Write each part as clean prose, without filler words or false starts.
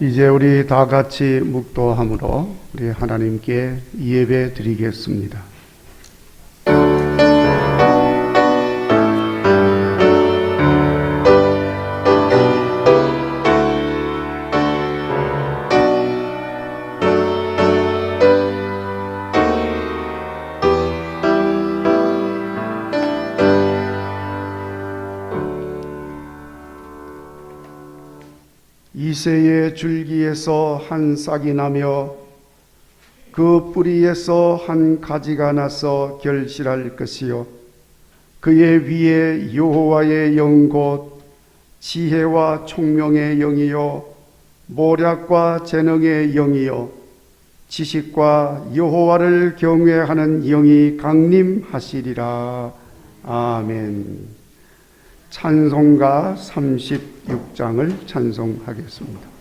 이제 우리 다 같이 묵도함으로 우리 하나님께 예배 드리겠습니다. 이새의 줄기에서 한 싹이 나며 그 뿌리에서 한 가지가 나서 결실할 것이요 그의 위에 여호와의 영 곧 지혜와 총명의 영이요 모략과 재능의 영이요 지식과 여호와를 경외하는 영이 강림하시리라. 아멘. 찬송가 36장을 찬송하겠습니다.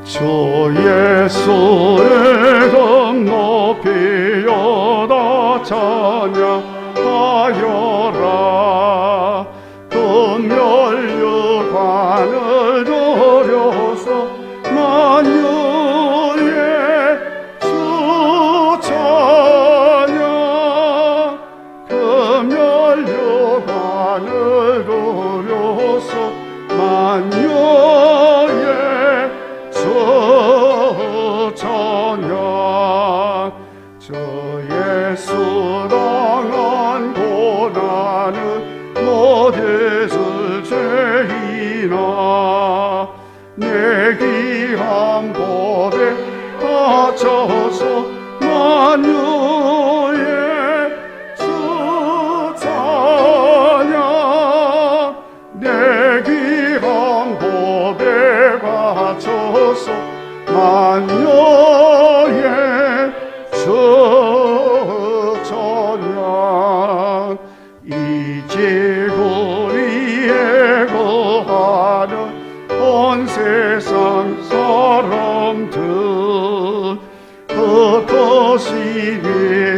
주 예수의 금 높이여다 찬양하여라. 금멸류관을 돌려서 만유의 주 찬양. 금멸류관을 돌려서 만유의 주 찬양. 주 예수 당한 고난은 모든 죄이나 내 귀한 법에 갇혀서 만유의 주 찬양. 내 귀한 법에 갇혀서 만유의 주 찬양. 이제 우리의 거하는 온 세상 사람들 흩어지니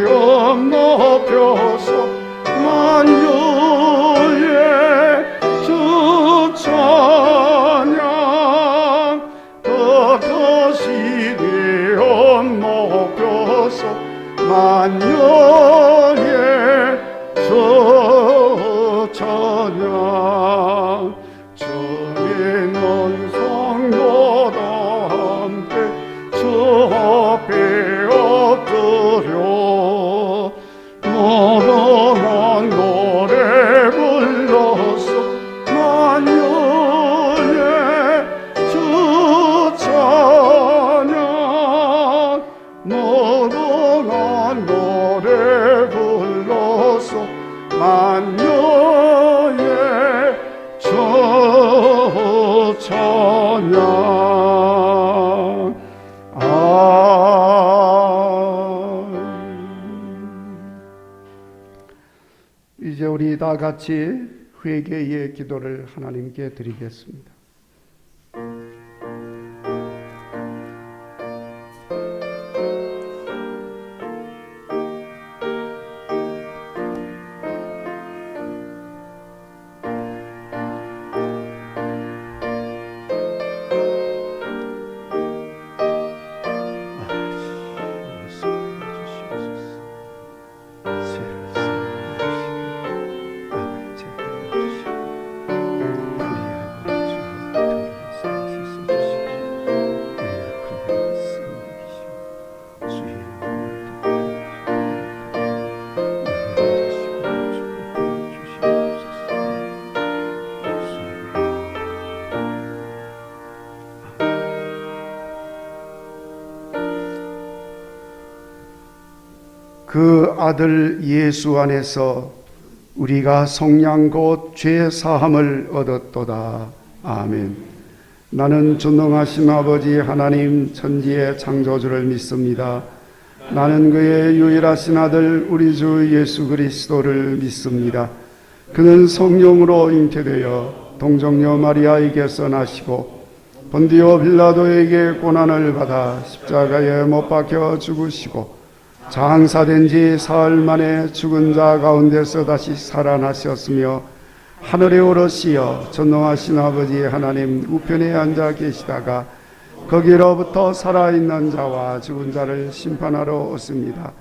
엄 높여서 만유의 주 찬양. 흩어지니 엄 높여서 만유의 주 찬양. 주님은 성도다 함께 주 앞에 엎드려 노동한 노래 불러서 만유의 주 찬양. 노동한 노래 불러서 만유의 주 찬양. 이제 우리 다 같이 회개의 기도를 하나님께 드리겠습니다. 그 아들 예수 안에서 우리가 성량 곧 죄 사함을 얻었도다. 아멘. 나는 전능하신 아버지 하나님 천지의 창조주를 믿습니다. 나는 그의 유일하신 아들 우리 주 예수 그리스도를 믿습니다. 그는 성령으로 잉태되어 동정녀 마리아에게서 나시고 본디오 빌라도에게 고난을 받아 십자가에 못 박혀 죽으시고 장사된 지 사흘 만에 죽은 자 가운데서 다시 살아나셨으며 하늘에 오르시어 전능하신 아버지 하나님 우편에 앉아 계시다가 거기로부터 살아있는 자와 죽은 자를 심판하러 오십니다.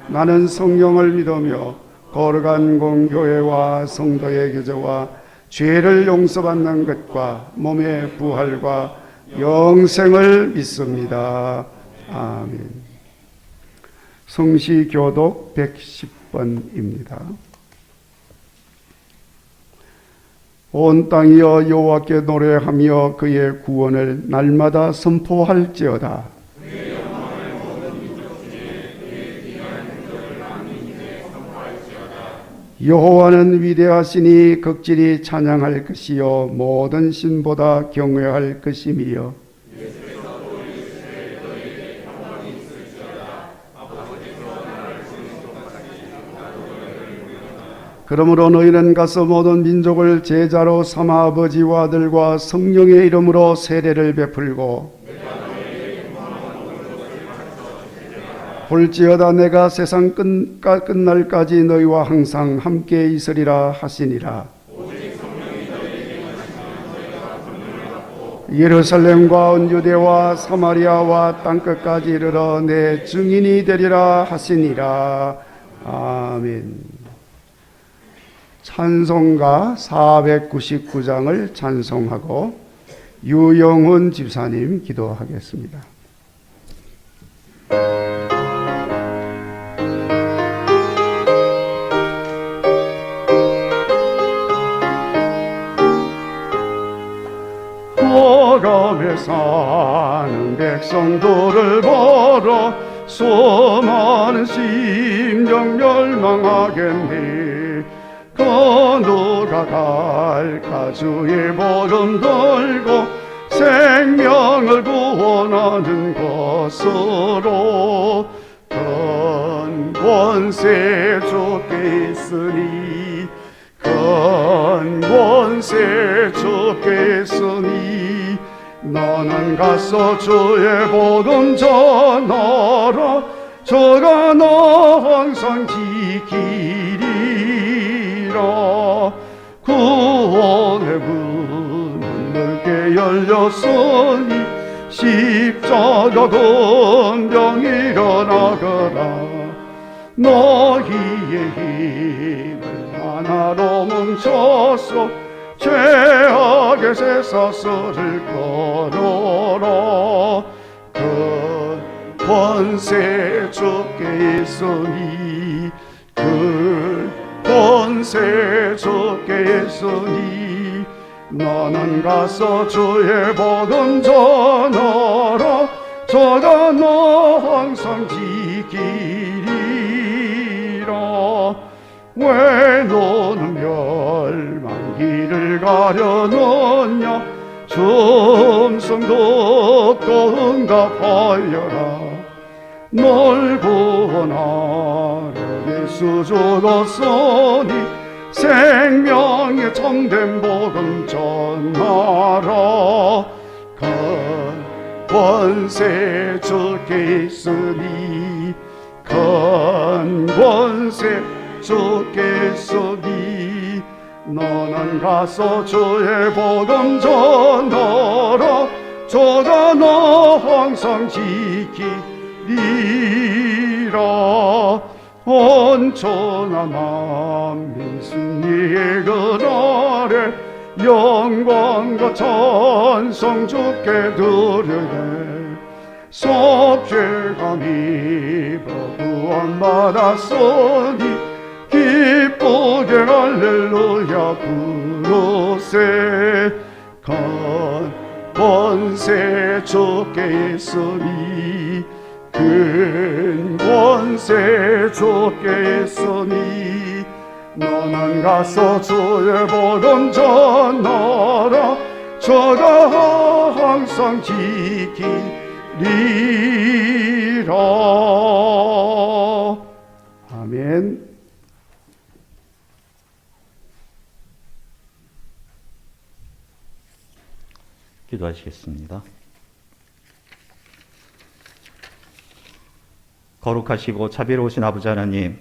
나는 성경을 믿으며 거룩한 공교회와 성도의 교제와 죄를 용서받는 것과 몸의 부활과 영생을 믿습니다. 아멘. 성시교독 110번입니다. 온 땅이여 여호와께 노래하며 그의 구원을 날마다 선포할지어다. 여호와는 위대하시니 극진히 찬양할 것이요 모든 신보다 경외할 것임이요 그러므로 너희는 가서 모든 민족을 제자로 삼아 아버지와 아들과 성령의 이름으로 세례를 베풀고 볼지어다 내가 세상 끝날까지 너희와 항상 함께 있으리라 하시니라. 예루살렘과 온 유대와 사마리아와 땅끝까지 이르러 내 증인이 되리라 하시니라. 아멘. 찬송가 499장을 찬송하고 유영훈 집사님 기도하겠습니다. 호감에 사는 백성들을 보러 수많은 심령 멸망하겠니. 그 누가 갈까 주의 보름 들고 생명을 구원하는 것으로 큰 권세 주께 있으니 큰 권세 주께 있으니 너는 가서 주의 복음 전하라. 저가 너 항상 지키리라. 구원의 문은 넓게 열렸으니 십자가 군병 일어나거라. 너희의 힘을 하나로 뭉쳐서 죄악의 쇠사슬을 끊어라. 그 권세 주께 있으니 그 권세 주께 있으니 너는 가서 주의 복음 전하라. 저가 너 항상 지키리라. 왜 너는 멸망길을 가려느냐. 숨성 듣고 응답하여라. 널 구원하러 예수 죽었으니 생명의 참된 복음 전하라. 큰 권세 주께 있으니 큰 권세 주께 있으니 너는 가서 주의 복음 전하라. 저가 너 항상 지키리라. 온천한 만민 승리의 그날에 영광과 찬송 주께 드려야. 속죄감 입어 구원받았으니 기쁘게 할렐루야 부르세. 큰 권세 주께 있으니 큰 권세 주께 있으니 너는 가서 주의 복음 전하라. 저가 항상 지키리라. 아멘. 기도하시겠습니다. 거룩하시고 자비로우신 아버지 하나님,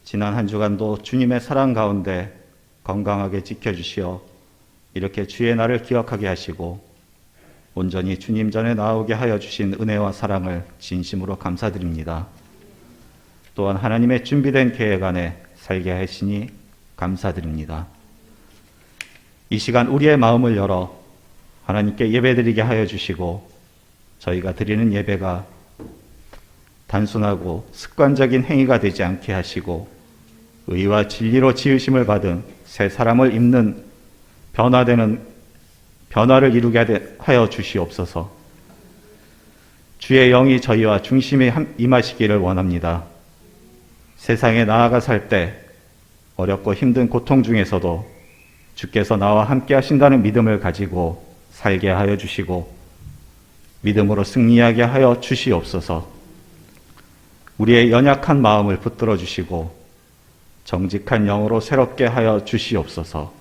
지난 한 주간도 주님의 사랑 가운데 건강하게 지켜주시어 이렇게 주의 날을 기억하게 하시고 온전히 주님 전에 나오게 하여 주신 은혜와 사랑을 진심으로 감사드립니다. 또한 하나님의 준비된 계획 안에 살게 하시니 감사드립니다. 이 시간 우리의 마음을 열어 하나님께 예배드리게 하여 주시고 저희가 드리는 예배가 단순하고 습관적인 행위가 되지 않게 하시고 의와 진리로 지으심을 받은 새 사람을 입는 변화를 이루게 하여 주시옵소서. 주의 영이 저희와 중심에 임하시기를 원합니다. 세상에 나아가 살 때 어렵고 힘든 고통 중에서도 주께서 나와 함께 하신다는 믿음을 가지고 살게 하여 주시고 믿음으로 승리하게 하여 주시옵소서. 우리의 연약한 마음을 붙들어 주시고 정직한 영으로 새롭게 하여 주시옵소서.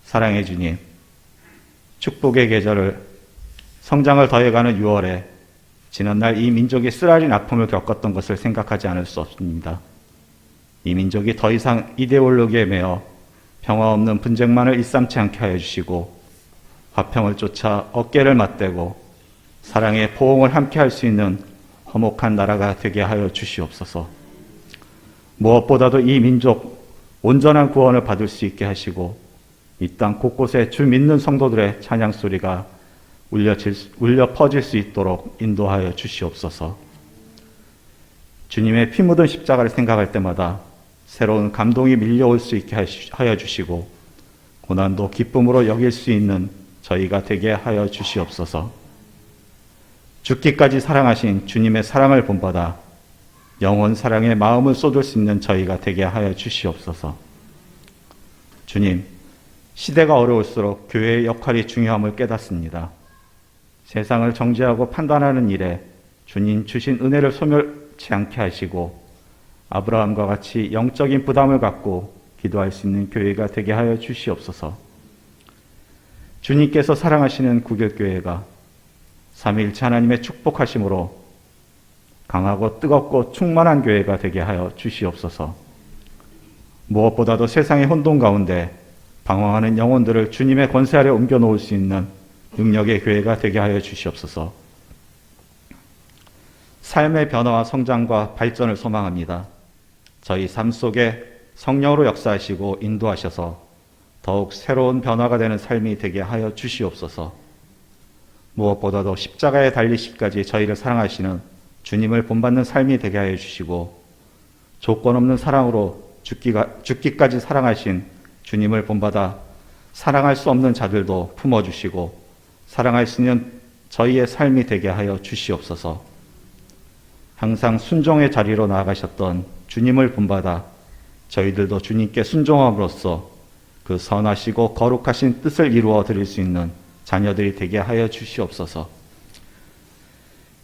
사랑의 주님, 축복의 계절을 성장을 더해가는 6월에 지난날 이 민족이 쓰라린 아픔을 겪었던 것을 생각하지 않을 수 없습니다. 이 민족이 더 이상 이데올로기에 매여 평화 없는 분쟁만을 일삼지 않게 하여 주시고 화평을 쫓아 어깨를 맞대고 사랑의 포옹을 함께 할 수 있는 화목한 나라가 되게 하여 주시옵소서. 무엇보다도 이 민족 온전한 구원을 받을 수 있게 하시고 이 땅 곳곳에 주 믿는 성도들의 찬양 소리가 울려 퍼질 수 있도록 인도하여 주시옵소서. 주님의 피 묻은 십자가를 생각할 때마다 새로운 감동이 밀려올 수 있게 하여 주시고 고난도 기쁨으로 여길 수 있는 저희가 되게 하여 주시옵소서. 죽기까지 사랑하신 주님의 사랑을 본받아 영원 사랑의 마음을 쏟을 수 있는 저희가 되게 하여 주시옵소서. 주님, 시대가 어려울수록 교회의 역할이 중요함을 깨닫습니다. 세상을 정죄하고 판단하는 일에 주님 주신 은혜를 소멸치 않게 하시고 아브라함과 같이 영적인 부담을 갖고 기도할 수 있는 교회가 되게 하여 주시옵소서. 주님께서 사랑하시는 구결교회가 삼위일체 하나님의 축복하심으로 강하고 뜨겁고 충만한 교회가 되게 하여 주시옵소서. 무엇보다도 세상의 혼돈 가운데 방황하는 영혼들을 주님의 권세 아래 옮겨놓을 수 있는 능력의 교회가 되게 하여 주시옵소서. 삶의 변화와 성장과 발전을 소망합니다. 저희 삶 속에 성령으로 역사하시고 인도하셔서 더욱 새로운 변화가 되는 삶이 되게 하여 주시옵소서. 무엇보다도 십자가에 달리시기까지 저희를 사랑하시는 주님을 본받는 삶이 되게 하여 주시고 조건 없는 사랑으로 죽기까지 사랑하신 주님을 본받아 사랑할 수 없는 자들도 품어주시고 사랑할 수 있는 저희의 삶이 되게 하여 주시옵소서. 항상 순종의 자리로 나아가셨던 주님을 본받아 저희들도 주님께 순종함으로써 그 선하시고 거룩하신 뜻을 이루어 드릴 수 있는 자녀들이 되게 하여 주시옵소서.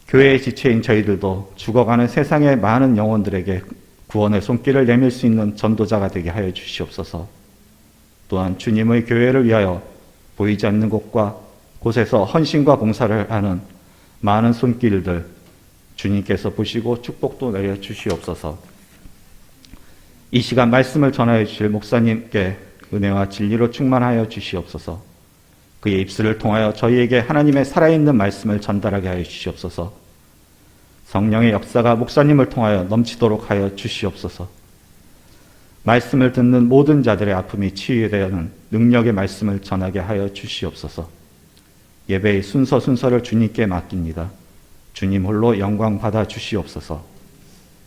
교회의 지체인 저희들도 죽어가는 세상의 많은 영혼들에게 구원의 손길을 내밀 수 있는 전도자가 되게 하여 주시옵소서. 또한 주님의 교회를 위하여 보이지 않는 곳에서 헌신과 봉사를 하는 많은 손길들 주님께서 보시고 축복도 내려 주시옵소서. 이 시간 말씀을 전하여 주실 목사님께 은혜와 진리로 충만하여 주시옵소서. 그의 입술을 통하여 저희에게 하나님의 살아있는 말씀을 전달하게 하여 주시옵소서. 성령의 역사가 목사님을 통하여 넘치도록 하여 주시옵소서. 말씀을 듣는 모든 자들의 아픔이 치유되는 능력의 말씀을 전하게 하여 주시옵소서. 예배의 순서를 주님께 맡깁니다. 주님 홀로 영광 받아 주시옵소서.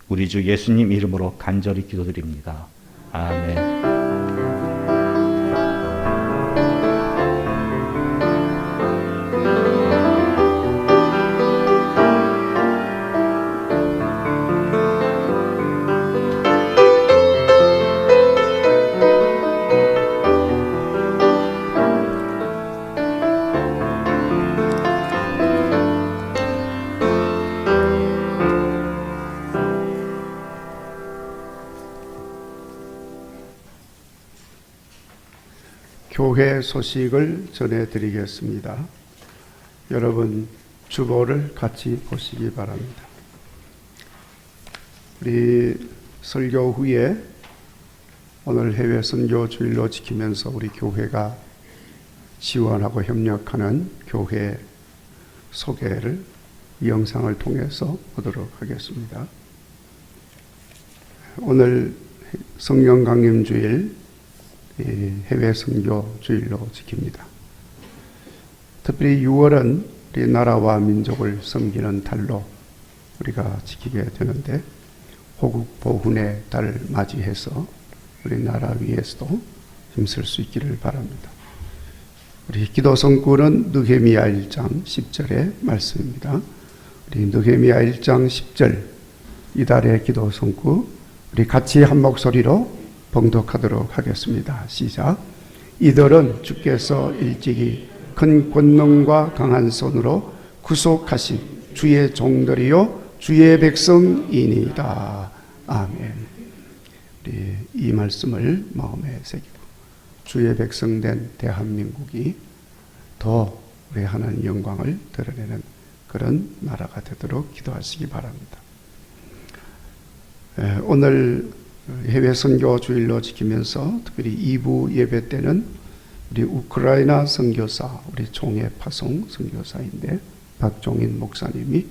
우리 주 예수님 이름으로 간절히 기도드립니다. 아멘. 교회 소식을 전해드리겠습니다. 여러분 주보를 같이 보시기 바랍니다. 우리 설교 후에 오늘 해외 선교 주일로 지키면서 우리 교회가 지원하고 협력하는 교회 소개를 이 영상을 통해서 보도록 하겠습니다. 오늘 성령 강림 주일 해외 선교 주일로 지킵니다. 특별히 6월은 우리 나라와 민족을 섬기는 달로 우리가 지키게 되는데 호국 보훈의 달을 맞이해서 우리나라 위에서도 힘쓸 수 있기를 바랍니다. 우리 기도 성구는 느헤미야 1장 10절의 말씀입니다. 우리 느헤미야 1장 10절 이달의 기도 성구 우리 같이 한 목소리로 봉독하도록 하겠습니다. 시작. 이들은 주께서 일찍이 큰 권능과 강한 손으로 구속하신 주의 종들이요 주의 백성이니이다. 아멘. 우리 이 말씀을 마음에 새기고 주의 백성된 대한민국이 더 우리 하나님 영광을 드러내는 그런 나라가 되도록 기도하시기 바랍니다. 오늘 해외 선교 주일로 지키면서 특별히 2부 예배 때는 우리 우크라이나 선교사, 우리 종의 파송 선교사인데 박종인 목사님이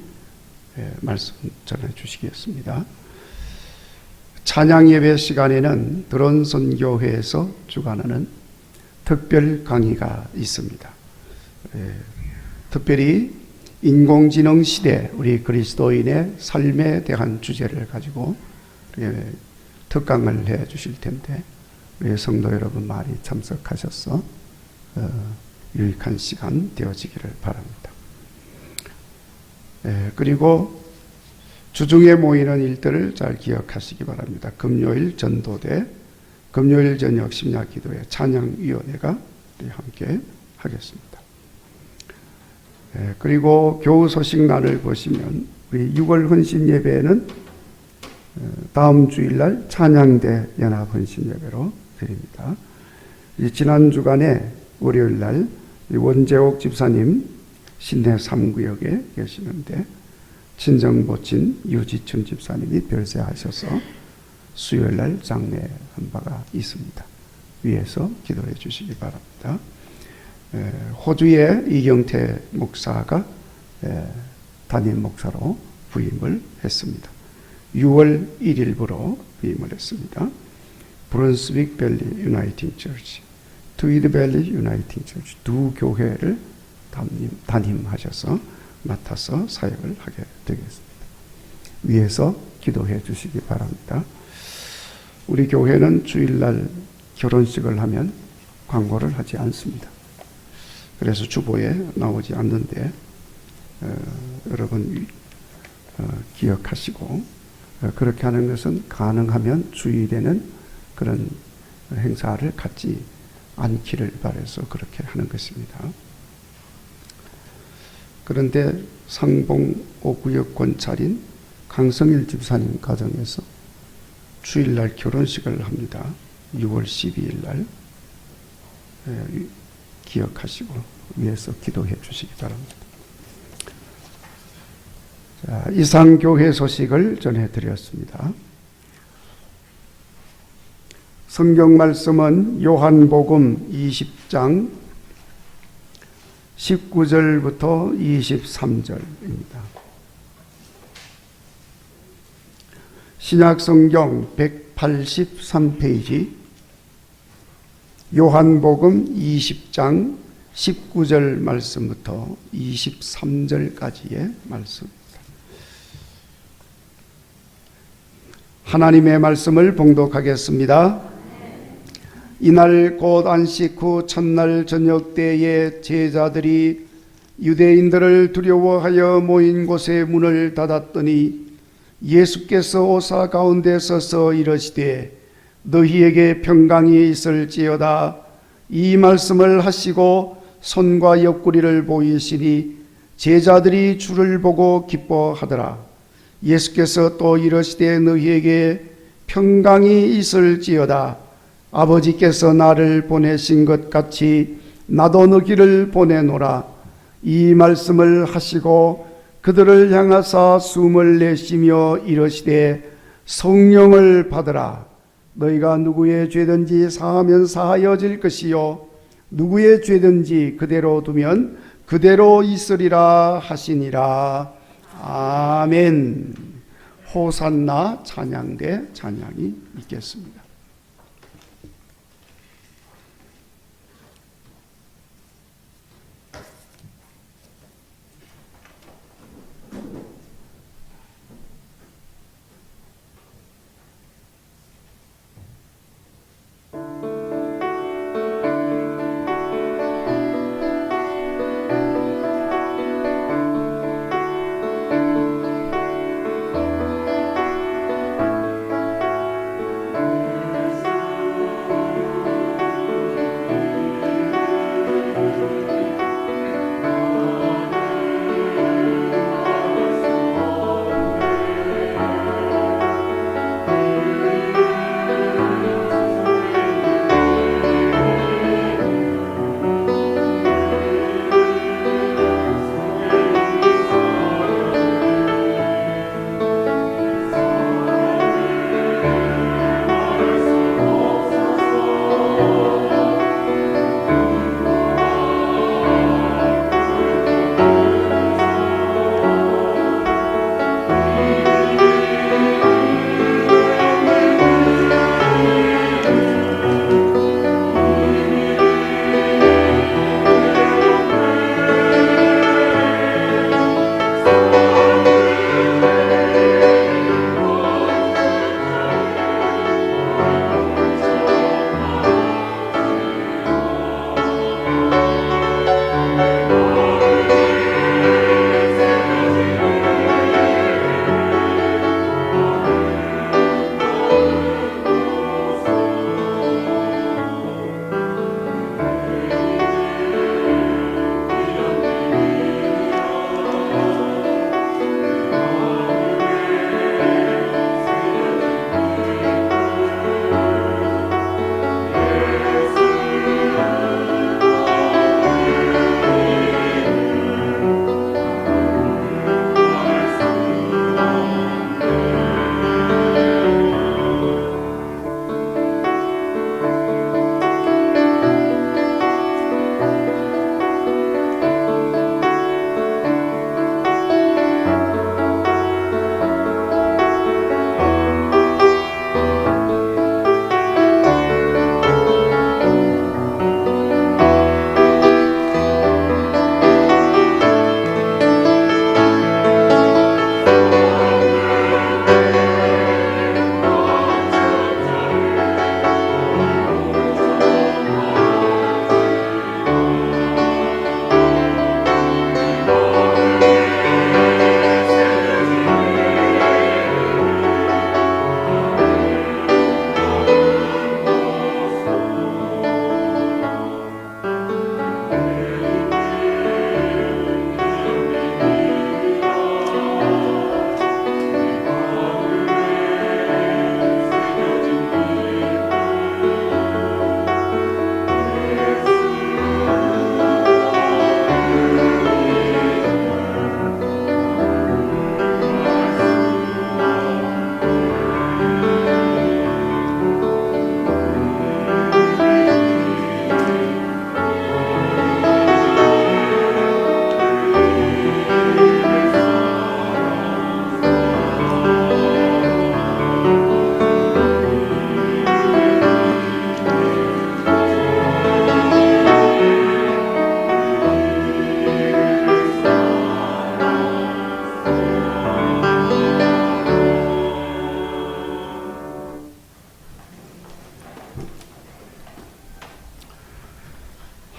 말씀 전해 주시겠습니다. 찬양 예배 시간에는 드론 선교회에서 주관하는 특별 강의가 있습니다. 특별히 인공지능 시대 우리 그리스도인의 삶에 대한 주제를 가지고 특강을 해 주실 텐데 우리 성도 여러분 많이 참석하셔서 유익한 시간 되어지기를 바랍니다. 그리고 주중에 모이는 일들을 잘 기억하시기 바랍니다. 금요일 전도대, 금요일 저녁 심야기도회 찬양위원회가 함께 하겠습니다. 그리고 교우 소식란을 보시면 우리 6월 헌신 예배는 다음 주일날 찬양대 연합 헌신 예배로 드립니다. 지난 주간에 월요일날 원재옥 집사님 신내 3구역에 계시는데 친정모친 유지춘 집사님이 별세하셔서 수요일날 장례한 바가 있습니다. 위에서 기도해 주시기 바랍니다. 호주의 이경태 목사가 담임 목사로 부임을 했습니다. 6월 1일부로 부임을 했습니다. 브런스윅 밸리 유나이팅 처치, 트위드 밸리 유나이팅 처치 두 교회를 담임하셔서 맡아서 사역을 하게 되겠습니다. 위에서 기도해 주시기 바랍니다. 우리 교회는 주일날 결혼식을 하면 광고를 하지 않습니다. 그래서 주보에 나오지 않는데 여러분 기억하시고 그렇게 하는 것은 가능하면 주일에는 그런 행사를 갖지 않기를 바라서 그렇게 하는 것입니다. 그런데 상봉 5구역 권찰인 강성일 집사님 가정에서 주일날 결혼식을 합니다. 6월 12일 날 기억하시고 위에서 기도해 주시기 바랍니다. 자, 이상 교회 소식을 전해드렸습니다. 성경 말씀은 요한복음 20장 19절부터 23절입니다. 신약성경 183페이지 요한복음 20장 19절 말씀부터 23절까지의 말씀입니다. 하나님의 말씀을 봉독하겠습니다. 이날 곧 안식 후 첫날 저녁 때에 제자들이 유대인들을 두려워하여 모인 곳에 문을 닫았더니 예수께서 오사 가운데 서서 이르시되 너희에게 평강이 있을지어다. 이 말씀을 하시고 손과 옆구리를 보이시니 제자들이 주를 보고 기뻐하더라. 예수께서 또 이르시되 너희에게 평강이 있을지어다. 아버지께서 나를 보내신 것 같이 나도 너희를 보내노라. 이 말씀을 하시고 그들을 향하사 숨을 내쉬며 이르시되 성령을 받으라. 너희가 누구의 죄든지 사하면 사하여질 것이요 누구의 죄든지 그대로 두면 그대로 있으리라 하시니라. 아멘. 호산나 찬양대 찬양이 있겠습니다.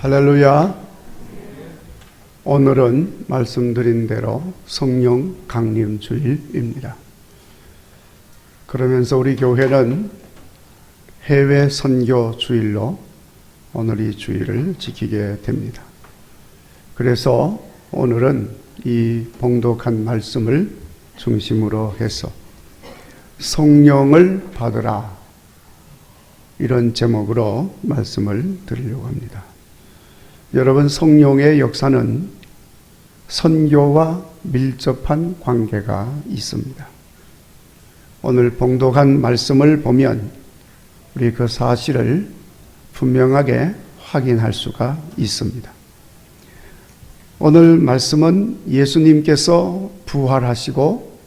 할렐루야. 오늘은 말씀드린 대로 성령 강림 주일입니다. 그러면서 우리 교회는 해외 선교 주일로 오늘 이 주일을 지키게 됩니다. 그래서 오늘은 이 봉독한 말씀을 중심으로 해서 성령을 받으라, 이런 제목으로 말씀을 드리려고 합니다. 여러분, 성령의 역사는 선교와 밀접한 관계가 있습니다. 오늘 봉독한 말씀을 보면 우리 그 사실을 분명하게 확인할 수가 있습니다. 오늘 말씀은 예수님께서 부활하시고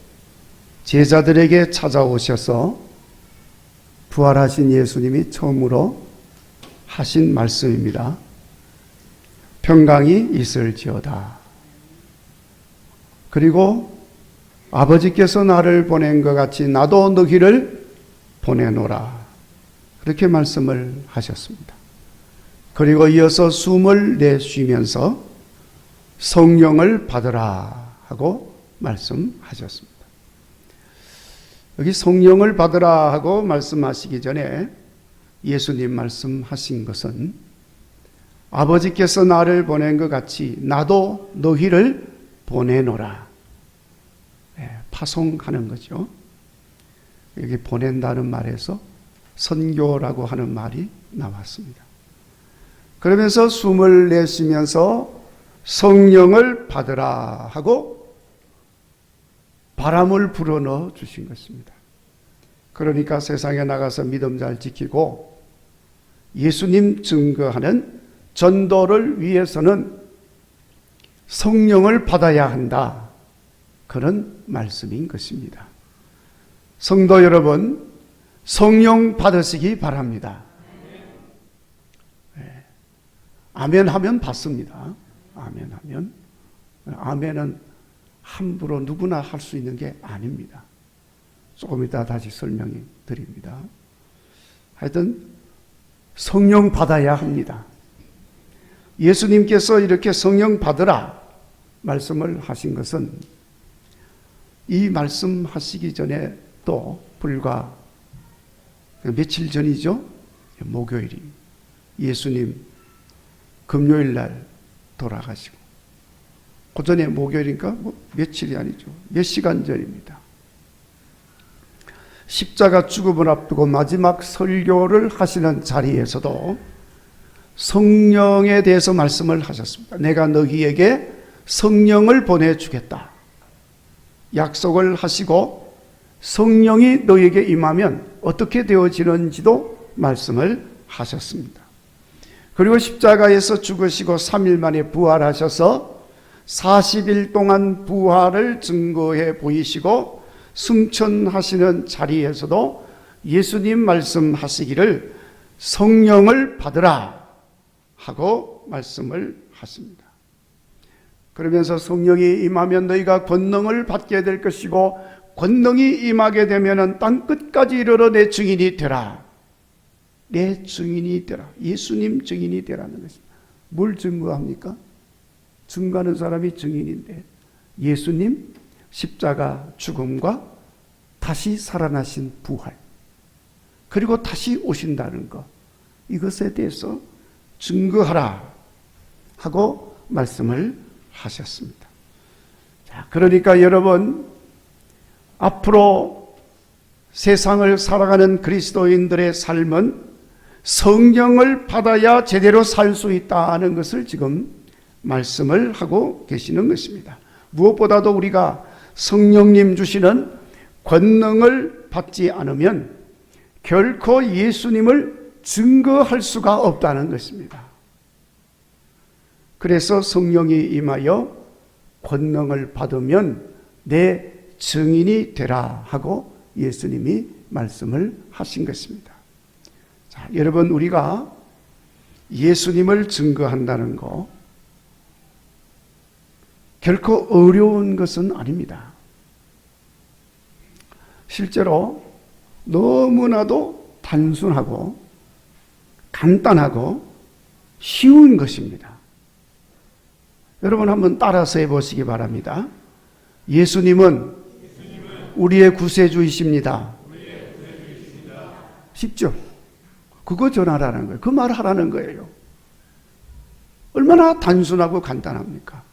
제자들에게 찾아오셔서 부활하신 예수님이 처음으로 하신 말씀입니다. 평강이 있을지어다. 그리고 아버지께서 나를 보낸 것 같이 나도 너희를 보내노라. 그렇게 말씀을 하셨습니다. 그리고 이어서 숨을 내쉬면서 성령을 받으라 하고 말씀하셨습니다. 여기 성령을 받으라 하고 말씀하시기 전에 예수님 말씀하신 것은 아버지께서 나를 보낸 것 같이 나도 너희를 보내노라. 파송하는 거죠. 여기 보낸다는 말에서 선교라고 하는 말이 나왔습니다. 그러면서 숨을 내쉬면서 성령을 받으라 하고 바람을 불어넣어 주신 것입니다. 그러니까 세상에 나가서 믿음 잘 지키고 예수님 증거하는 전도를 위해서는 성령을 받아야 한다. 그런 말씀인 것입니다. 성도 여러분, 성령 받으시기 바랍니다. 네. 아멘 하면 받습니다. 아멘 하면. 아멘은 함부로 누구나 할 수 있는 게 아닙니다. 조금 이따 다시 설명해 드립니다. 하여튼 성령 받아야 합니다. 예수님께서 이렇게 성령 받으라 말씀을 하신 것은 이 말씀하시기 전에 또 불과 며칠 전이죠. 목요일이 예수님 금요일 날 돌아가시고 그 전에 목요일이니까 며칠이 아니죠. 몇 시간 전입니다. 십자가 죽음을 앞두고 마지막 설교를 하시는 자리에서도 성령에 대해서 말씀을 하셨습니다. 내가 너희에게 성령을 보내주겠다. 약속을 하시고 성령이 너희에게 임하면 어떻게 되어지는지도 말씀을 하셨습니다. 그리고 십자가에서 죽으시고 3일 만에 부활하셔서 40일 동안 부활을 증거해 보이시고 승천하시는 자리에서도 예수님 말씀하시기를 성령을 받으라 하고 말씀을 하십니다. 그러면서 성령이 임하면 너희가 권능을 받게 될 것이고 권능이 임하게 되면 땅 끝까지 이르러 내 증인이 되라. 내 증인이 되라. 예수님 증인이 되라는 것입니다. 뭘 증거합니까? 증거하는 사람이 증인인데 예수님 십자가 죽음과 다시 살아나신 부활 그리고 다시 오신다는 것, 이것에 대해서 증거하라 하고 말씀을 하셨습니다. 자, 그러니까 여러분, 앞으로 세상을 살아가는 그리스도인들의 삶은 성령을 받아야 제대로 살 수 있다는 것을 지금 말씀을 하고 계시는 것입니다. 무엇보다도 우리가 성령님 주시는 권능을 받지 않으면 결코 예수님을 증거할 수가 없다는 것입니다. 그래서 성령이 임하여 권능을 받으면 내 증인이 되라 하고 예수님이 말씀을 하신 것입니다. 자, 여러분, 우리가 예수님을 증거한다는 거 결코 어려운 것은 아닙니다. 실제로 너무나도 단순하고 간단하고 쉬운 것입니다. 여러분 한번 따라서 해보시기 바랍니다. 예수님은 우리의 구세주이십니다. 쉽죠? 그거 전하라는 거예요. 그 말 하라는 거예요. 얼마나 단순하고 간단합니까?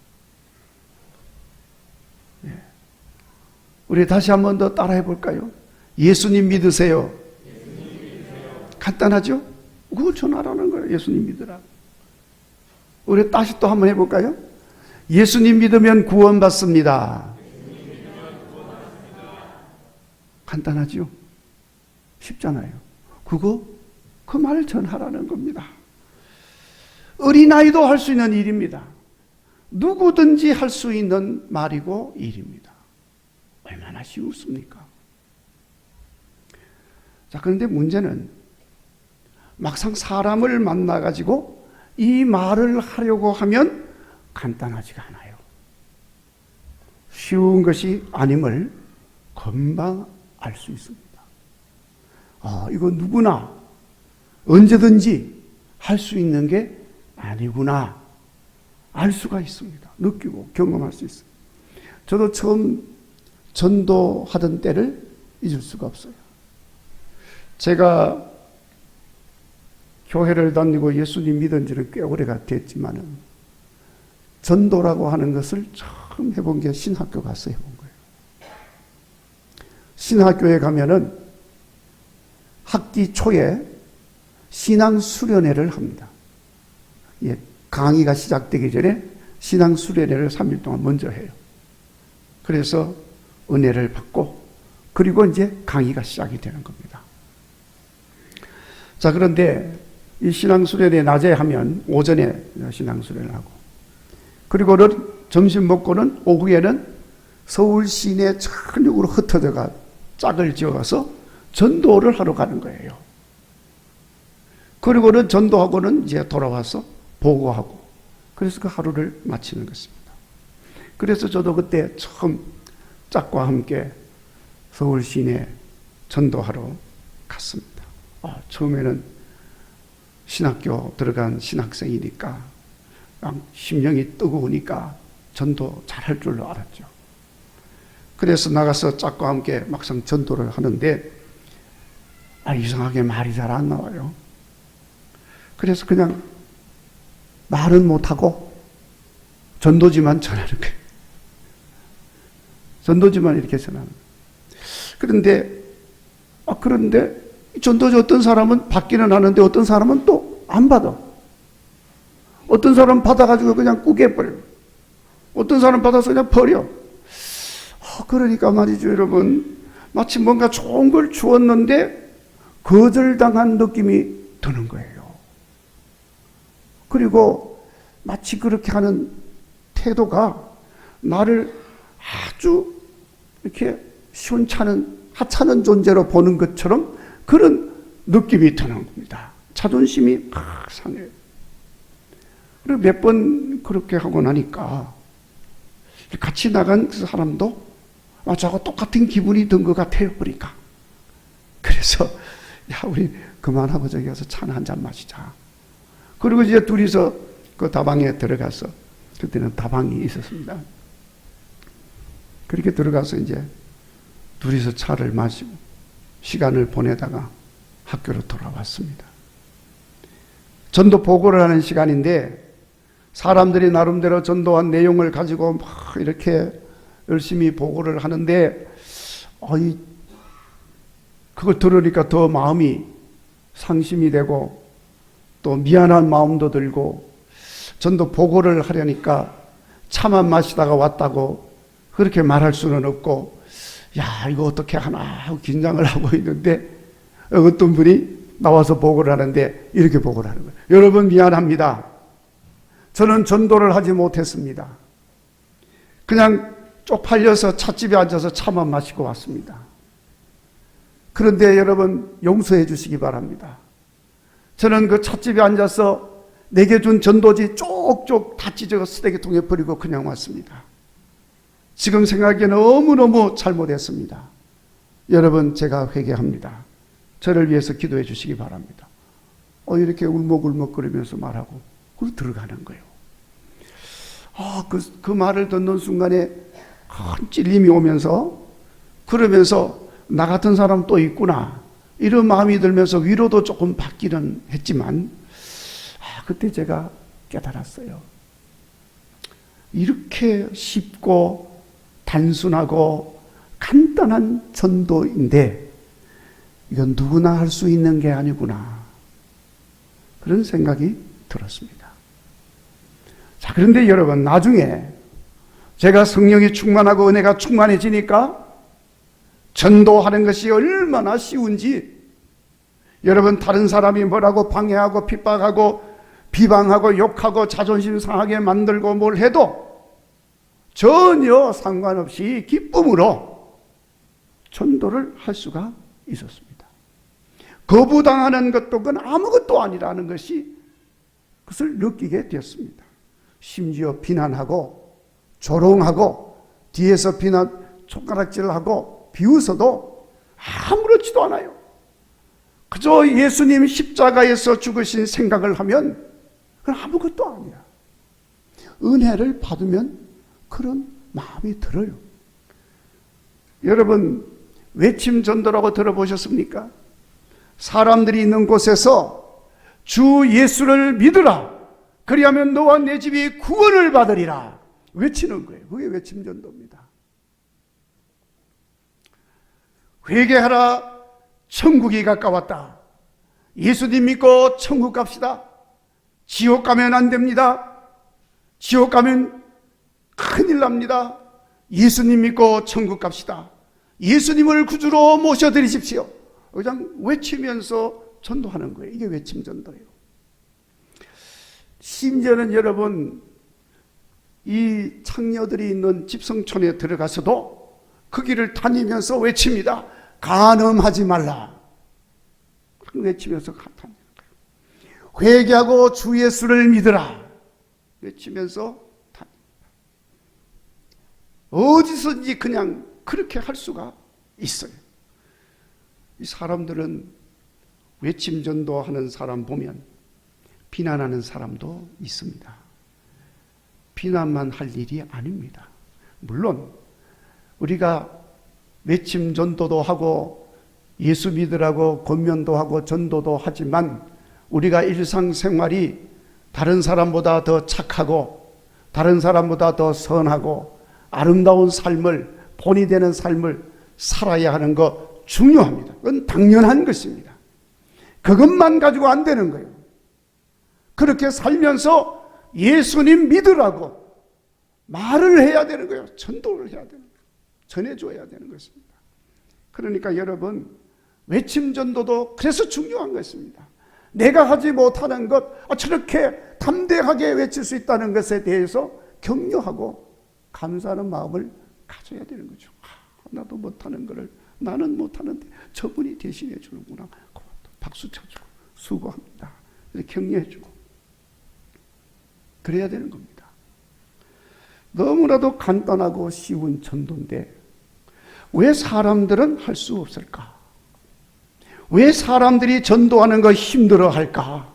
우리 다시 한 번 더 따라해 볼까요? 예수님 믿으세요. 간단하죠? 그걸 전하라는 거예요. 예수님 믿으라. 우리 다시 또 한번 해볼까요? 예수님 믿으면 구원받습니다. 간단하죠? 쉽잖아요. 그 말을 전하라는 겁니다. 어린아이도 할 수 있는 일입니다. 누구든지 할 수 있는 말이고 일입니다. 얼마나 쉬웠습니까? 자, 그런데 문제는 막상 사람을 만나가지고 이 말을 하려고 하면 간단하지가 않아요. 쉬운 것이 아님을 금방 알 수 있습니다. 이거 누구나 언제든지 할 수 있는 게 아니구나 알 수가 있습니다. 느끼고 경험할 수 있어요. 저도 처음 전도하던 때를 잊을 수가 없어요. 제가 교회를 다니고 예수님 믿은 지는 꽤 오래가 됐지만은 전도라고 하는 것을 처음 해본 게 신학교 가서 해본 거예요. 신학교에 가면은 학기 초에 신앙 수련회를 합니다. 예, 강의가 시작되기 전에 신앙 수련회를 3일 동안 먼저 해요. 그래서 은혜를 받고 그리고 이제 강의가 시작이 되는 겁니다. 자, 그런데 이 신앙 수련회 낮에 하면 오전에 신앙 수련을 하고 그리고는 점심 먹고는 오후에는 서울 시내 전역으로 흩어져가 짝을 지어서 전도를 하러 가는 거예요. 그리고는 전도하고는 이제 돌아와서 보고하고 그래서 그 하루를 마치는 것입니다. 그래서 저도 그때 처음 짝과 함께 서울 시내 전도하러 갔습니다. 처음에는 신학교 들어간 신학생이니까 심령이 뜨거우니까 전도 잘할 줄로 알았죠. 그래서 나가서 짝과 함께 막상 전도를 하는데 이상하게 말이 잘 안 나와요. 그래서 그냥 말은 못하고 전도지만 전하는 거예요. 전도지만 이렇게 전하는 거예요. 그런데 전도지 어떤 사람은 받기는 하는데 어떤 사람은 또 안 받아. 어떤 사람은 받아가지고 그냥 꾸겨버려. 어떤 사람은 받아서 그냥 버려. 그러니까 말이죠, 여러분. 마치 뭔가 좋은 걸 주었는데 거절당한 느낌이 드는 거예요. 그리고 마치 그렇게 하는 태도가 나를 아주 이렇게 시원찮은 하찮은 존재로 보는 것처럼 그런 느낌이 드는 겁니다. 자존심이 막 상해요. 그리고 몇 번 그렇게 하고 나니까 같이 나간 그 사람도 저하고 똑같은 기분이 든 것 같아요, 보니까. 그래서 우리 그만하고 저기 가서 차나 한잔 마시자. 그리고 이제 둘이서 그 다방에 들어가서 그때는 다방이 있었습니다. 그렇게 들어가서 이제 둘이서 차를 마시고 시간을 보내다가 학교로 돌아왔습니다. 전도 보고를 하는 시간인데 사람들이 나름대로 전도한 내용을 가지고 막 이렇게 열심히 보고를 하는데 그걸 들으니까 더 마음이 상심이 되고 또 미안한 마음도 들고 전도 보고를 하려니까 차만 마시다가 왔다고 그렇게 말할 수는 없고 이거 어떻게 하나 하고 긴장을 하고 있는데 어떤 분이 나와서 보고를 하는데 이렇게 보고를 하는 거예요. 여러분 미안합니다. 저는 전도를 하지 못했습니다. 그냥 쪽팔려서 찻집에 앉아서 차만 마시고 왔습니다. 그런데 여러분 용서해 주시기 바랍니다. 저는 그 찻집에 앉아서 내게 준 전도지 쪽쪽 다 찢어 쓰레기통에 버리고 그냥 왔습니다. 지금 생각에 너무너무 잘못했습니다. 여러분 제가 회개합니다. 저를 위해서 기도해 주시기 바랍니다. 이렇게 울먹울먹거리면서 말하고 그리고 들어가는 거예요. 그 말을 듣는 순간에 큰 찔림이 오면서 그러면서 나 같은 사람 또 있구나 이런 마음이 들면서 위로도 조금 받기는 했지만 그때 제가 깨달았어요. 이렇게 쉽고 단순하고 간단한 전도인데 이건 누구나 할 수 있는 게 아니구나. 그런 생각이 들었습니다. 자, 그런데 여러분, 나중에 제가 성령이 충만하고 은혜가 충만해지니까 전도하는 것이 얼마나 쉬운지, 여러분, 다른 사람이 뭐라고 방해하고 핍박하고 비방하고 욕하고 자존심 상하게 만들고 뭘 해도 전혀 상관없이 기쁨으로 전도를 할 수가 있었습니다. 거부당하는 것도 그건 아무것도 아니라는 것이, 그것을 느끼게 되었습니다. 심지어 비난하고 조롱하고 뒤에서 손가락질하고 비웃어도 아무렇지도 않아요. 그저 예수님 십자가에서 죽으신 생각을 하면 그건 아무것도 아니야. 은혜를 받으면 그런 마음이 들어요. 여러분, 외침 전도라고 들어보셨습니까? 사람들이 있는 곳에서 주 예수를 믿으라, 그리하면 너와 내 집이 구원을 받으리라 외치는 거예요. 그게 외침 전도입니다. 회개하라, 천국이 가까웠다. 예수님 믿고 천국 갑시다. 지옥 가면 안 됩니다. 지옥 가면 큰일 납니다. 예수님 믿고 천국 갑시다. 예수님을 구주로 모셔드리십시오. 그냥 외치면서 전도하는 거예요. 이게 외침 전도예요. 심지어는 여러분, 이 창녀들이 있는 집성촌에 들어가서도 그 길을 다니면서 외칩니다. 간음하지 말라. 외치면서 다니는 거예요. 회개하고 주 예수를 믿으라. 외치면서 다닙니다. 어디서든지 그냥 그렇게 할 수가 있어요. 이 사람들은 외침 전도하는 사람 보면 비난하는 사람도 있습니다. 비난만 할 일이 아닙니다. 물론 우리가 외침 전도도 하고 예수 믿으라고 권면도 하고 전도도 하지만 우리가 일상생활이 다른 사람보다 더 착하고 다른 사람보다 더 선하고 아름다운 삶을, 본이 되는 삶을 살아야 하는 거 중요합니다. 그건 당연한 것입니다. 그것만 가지고 안 되는 거예요. 그렇게 살면서 예수님 믿으라고 말을 해야 되는 거예요. 전도를 해야 되는 거예요. 전해줘야 되는 것입니다. 그러니까 여러분, 외침 전도도 그래서 중요한 것입니다. 내가 하지 못하는 것, 저렇게 담대하게 외칠 수 있다는 것에 대해서 격려하고 감사하는 마음을 가져야 되는 거죠. 나도 못하는 것을 나는 못하는데 저분이 대신해 주는구나. 박수 쳐주고 수고합니다. 격려해주고 그래야 되는 겁니다. 너무나도 간단하고 쉬운 전도인데 왜 사람들은 할 수 없을까? 왜 사람들이 전도하는 거 힘들어할까?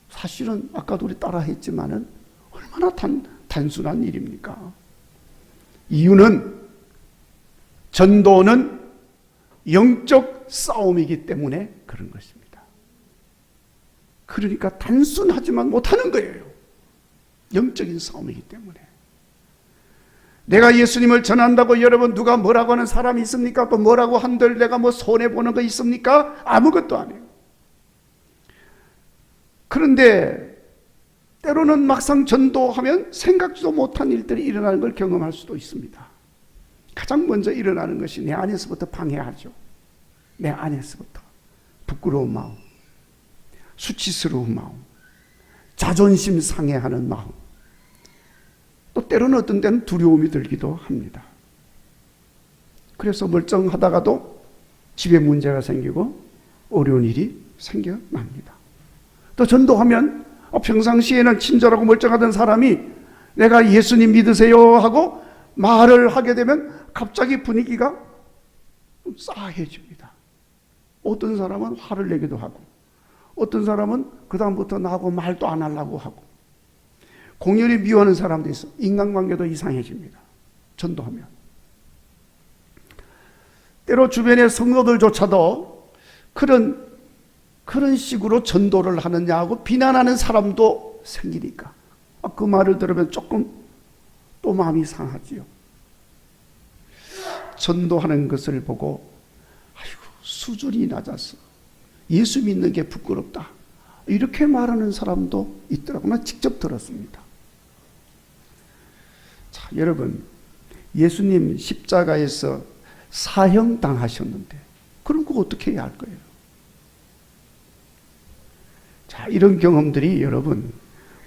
사실은 아까도 우리 따라 했지만은 얼마나 단순한 일입니까? 이유는 전도는 영적 싸움이기 때문에 그런 것입니다. 그러니까 단순하지만 못하는 거예요. 영적인 싸움이기 때문에. 내가 예수님을 전한다고 여러분 누가 뭐라고 하는 사람이 있습니까? 또 뭐라고 한들 내가 뭐 손해보는 거 있습니까? 아무것도 아니에요. 그런데 때로는 막상 전도하면 생각지도 못한 일들이 일어나는 걸 경험할 수도 있습니다. 가장 먼저 일어나는 것이 내 안에서부터 방해하죠. 내 안에서부터 부끄러운 마음, 수치스러운 마음, 자존심 상해하는 마음, 또 때로는 어떤 때는 두려움이 들기도 합니다. 그래서 멀쩡하다가도 집에 문제가 생기고 어려운 일이 생겨납니다. 또 전도하면 평상시에는 친절하고 멀쩡하던 사람이 내가 예수님 믿으세요 하고 말을 하게 되면 갑자기 분위기가 좀 싸해집니다. 어떤 사람은 화를 내기도 하고 어떤 사람은 그 다음부터 나하고 말도 안 하려고 하고 공연히 미워하는 사람도 있어. 인간관계도 이상해집니다. 전도하면. 때로 주변의 성도들조차도 그런 식으로 전도를 하느냐 하고 비난하는 사람도 생기니까 그 말을 들으면 조금 또 마음이 상하지요. 전도하는 것을 보고 아이고 수준이 낮아서 예수 믿는 게 부끄럽다, 이렇게 말하는 사람도 있더라고요. 나 직접 들었습니다. 자, 여러분, 예수님 십자가에서 사형당하셨는데 그럼 그거 어떻게 해야 할 거예요? 자, 이런 경험들이 여러분,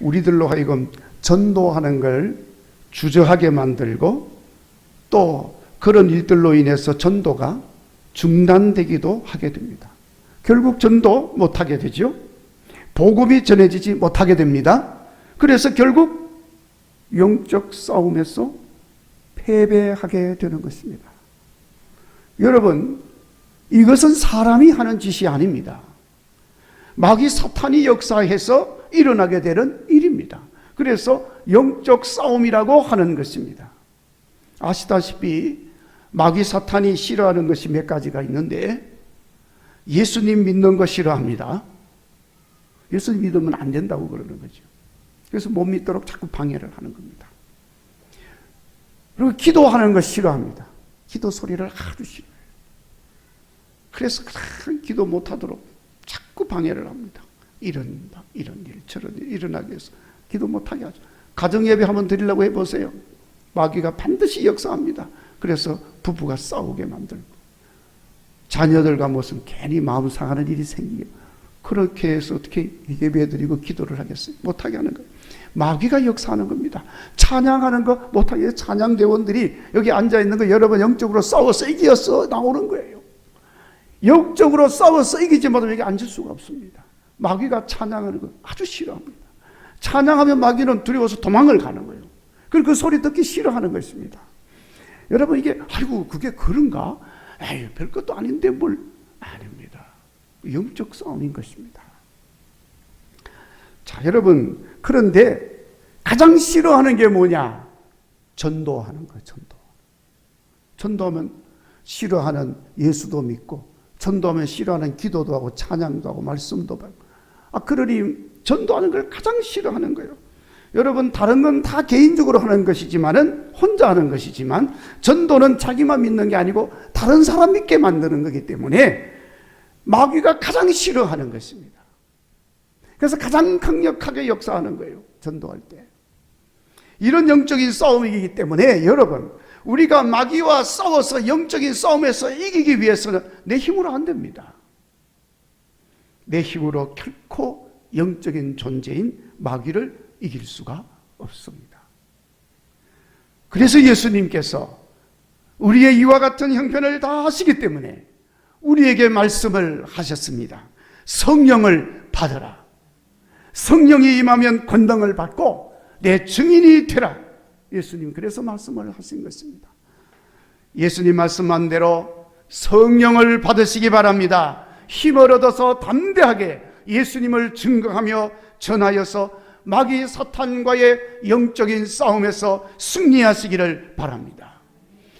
우리들로 하여금 전도하는 걸 주저하게 만들고 또 그런 일들로 인해서 전도가 중단되기도 하게 됩니다. 결국 전도 못하게 되죠. 복음이 전해지지 못하게 됩니다. 그래서 결국 영적 싸움에서 패배하게 되는 것입니다. 여러분, 이것은 사람이 하는 짓이 아닙니다. 마귀 사탄이 역사해서 일어나게 되는 일입니다. 그래서 영적 싸움이라고 하는 것입니다. 아시다시피 마귀 사탄이 싫어하는 것이 몇 가지가 있는데, 예수님 믿는 거 싫어합니다. 예수님 믿으면 안 된다고 그러는 거죠. 그래서 못 믿도록 자꾸 방해를 하는 겁니다. 그리고 기도하는 거 싫어합니다. 기도 소리를 아주 싫어해요. 그래서 기도 못하도록 자꾸 방해를 합니다. 이런 일, 저런 일 일어나게 해서 기도 못하게 하죠. 가정예배 한번 드리려고 해보세요. 마귀가 반드시 역사합니다. 그래서 부부가 싸우게 만들고, 자녀들과 무슨 괜히 마음 상하는 일이 생기게, 그렇게 해서 어떻게 예배 드리고 기도를 하겠어요? 못하게 하는 거예요. 마귀가 역사하는 겁니다. 찬양하는 거 못하게, 찬양대원들이 여기 앉아있는 거 여러분 영적으로 싸워서 이겼어 나오는 거예요. 영적으로 싸워서 이기지 못하면 여기 앉을 수가 없습니다. 마귀가 찬양하는 거 아주 싫어합니다. 찬양하면 마귀는 두려워서 도망을 가는 거예요. 그리고 그 소리 듣기 싫어하는 것입니다. 여러분, 이게 아이고 그게 그런가? 에이, 별것도 아닌데 뭘. 아닙니다. 영적 싸움인 것입니다. 자, 여러분, 그런데 가장 싫어하는 게 뭐냐? 전도하는 거예요. 전도하면 싫어하는 예수도 믿고, 전도하면 싫어하는 기도도 하고 찬양도 하고 말씀도 하고, 그러니 전도하는 걸 가장 싫어하는 거예요. 여러분, 다른 건 다 개인적으로 하는 것이지만은, 혼자 하는 것이지만, 전도는 자기만 믿는 게 아니고 다른 사람 믿게 만드는 거기 때문에 마귀가 가장 싫어하는 것입니다. 그래서 가장 강력하게 역사하는 거예요. 전도할 때. 이런 영적인 싸움이기 때문에 여러분, 우리가 마귀와 싸워서 영적인 싸움에서 이기기 위해서는 내 힘으로 안 됩니다. 내 힘으로 결코 영적인 존재인 마귀를 이길 수가 없습니다. 그래서 예수님께서 우리의 이와 같은 형편을 다 하시기 때문에 우리에게 말씀을 하셨습니다. 성령을 받으라. 성령이 임하면 권능을 받고 내 증인이 되라. 예수님 그래서 말씀을 하신 것입니다. 예수님 말씀한 대로 성령을 받으시기 바랍니다. 힘을 얻어서 담대하게 예수님을 증거하며 전하여서 마귀 사탄과의 영적인 싸움에서 승리하시기를 바랍니다.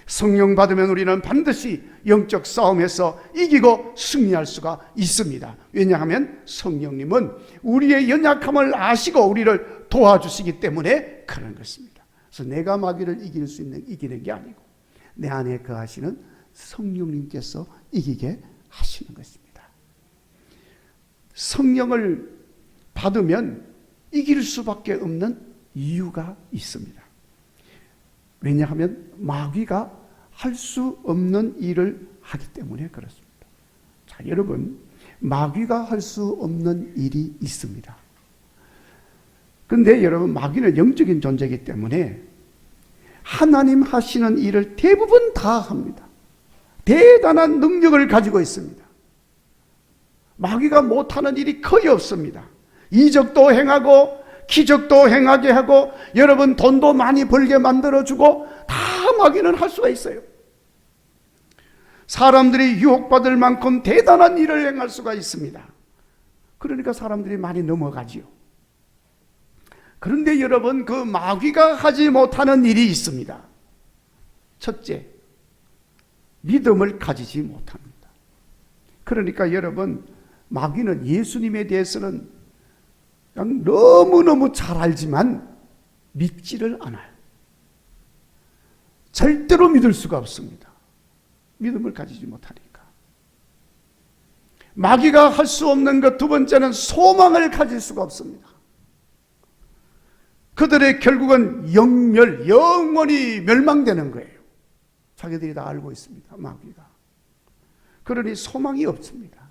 성령 받으면 우리는 반드시 영적 싸움에서 이기고 승리할 수가 있습니다. 왜냐하면 성령님은 우리의 연약함을 아시고 우리를 도와주시기 때문에 그런 것입니다. 그래서 내가 마귀를 이기는 게 아니고 내 안에 거하시는 성령님께서 이기게 하시는 것입니다. 성령을 받으면 이길 수밖에 없는 이유가 있습니다. 왜냐하면 마귀가 할 수 없는 일을 하기 때문에 그렇습니다. 자, 여러분, 마귀가 할 수 없는 일이 있습니다. 그런데 여러분, 마귀는 영적인 존재이기 때문에 하나님 하시는 일을 대부분 다 합니다. 대단한 능력을 가지고 있습니다. 마귀가 못하는 일이 거의 없습니다. 이적도 행하고 기적도 행하게 하고 여러분 돈도 많이 벌게 만들어주고 다 마귀는 할 수가 있어요. 사람들이 유혹받을 만큼 대단한 일을 행할 수가 있습니다. 그러니까 사람들이 많이 넘어가지요. 그런데 여러분, 그 마귀가 하지 못하는 일이 있습니다. 첫째, 믿음을 가지지 못합니다. 그러니까 여러분, 마귀는 예수님에 대해서는 그냥 너무너무 잘 알지만 믿지를 않아요. 절대로 믿을 수가 없습니다. 믿음을 가지지 못하니까. 마귀가 할 수 없는 것 두 번째는 소망을 가질 수가 없습니다. 그들의 결국은 영원히 멸망되는 거예요. 자기들이 다 알고 있습니다. 마귀가. 그러니 소망이 없습니다.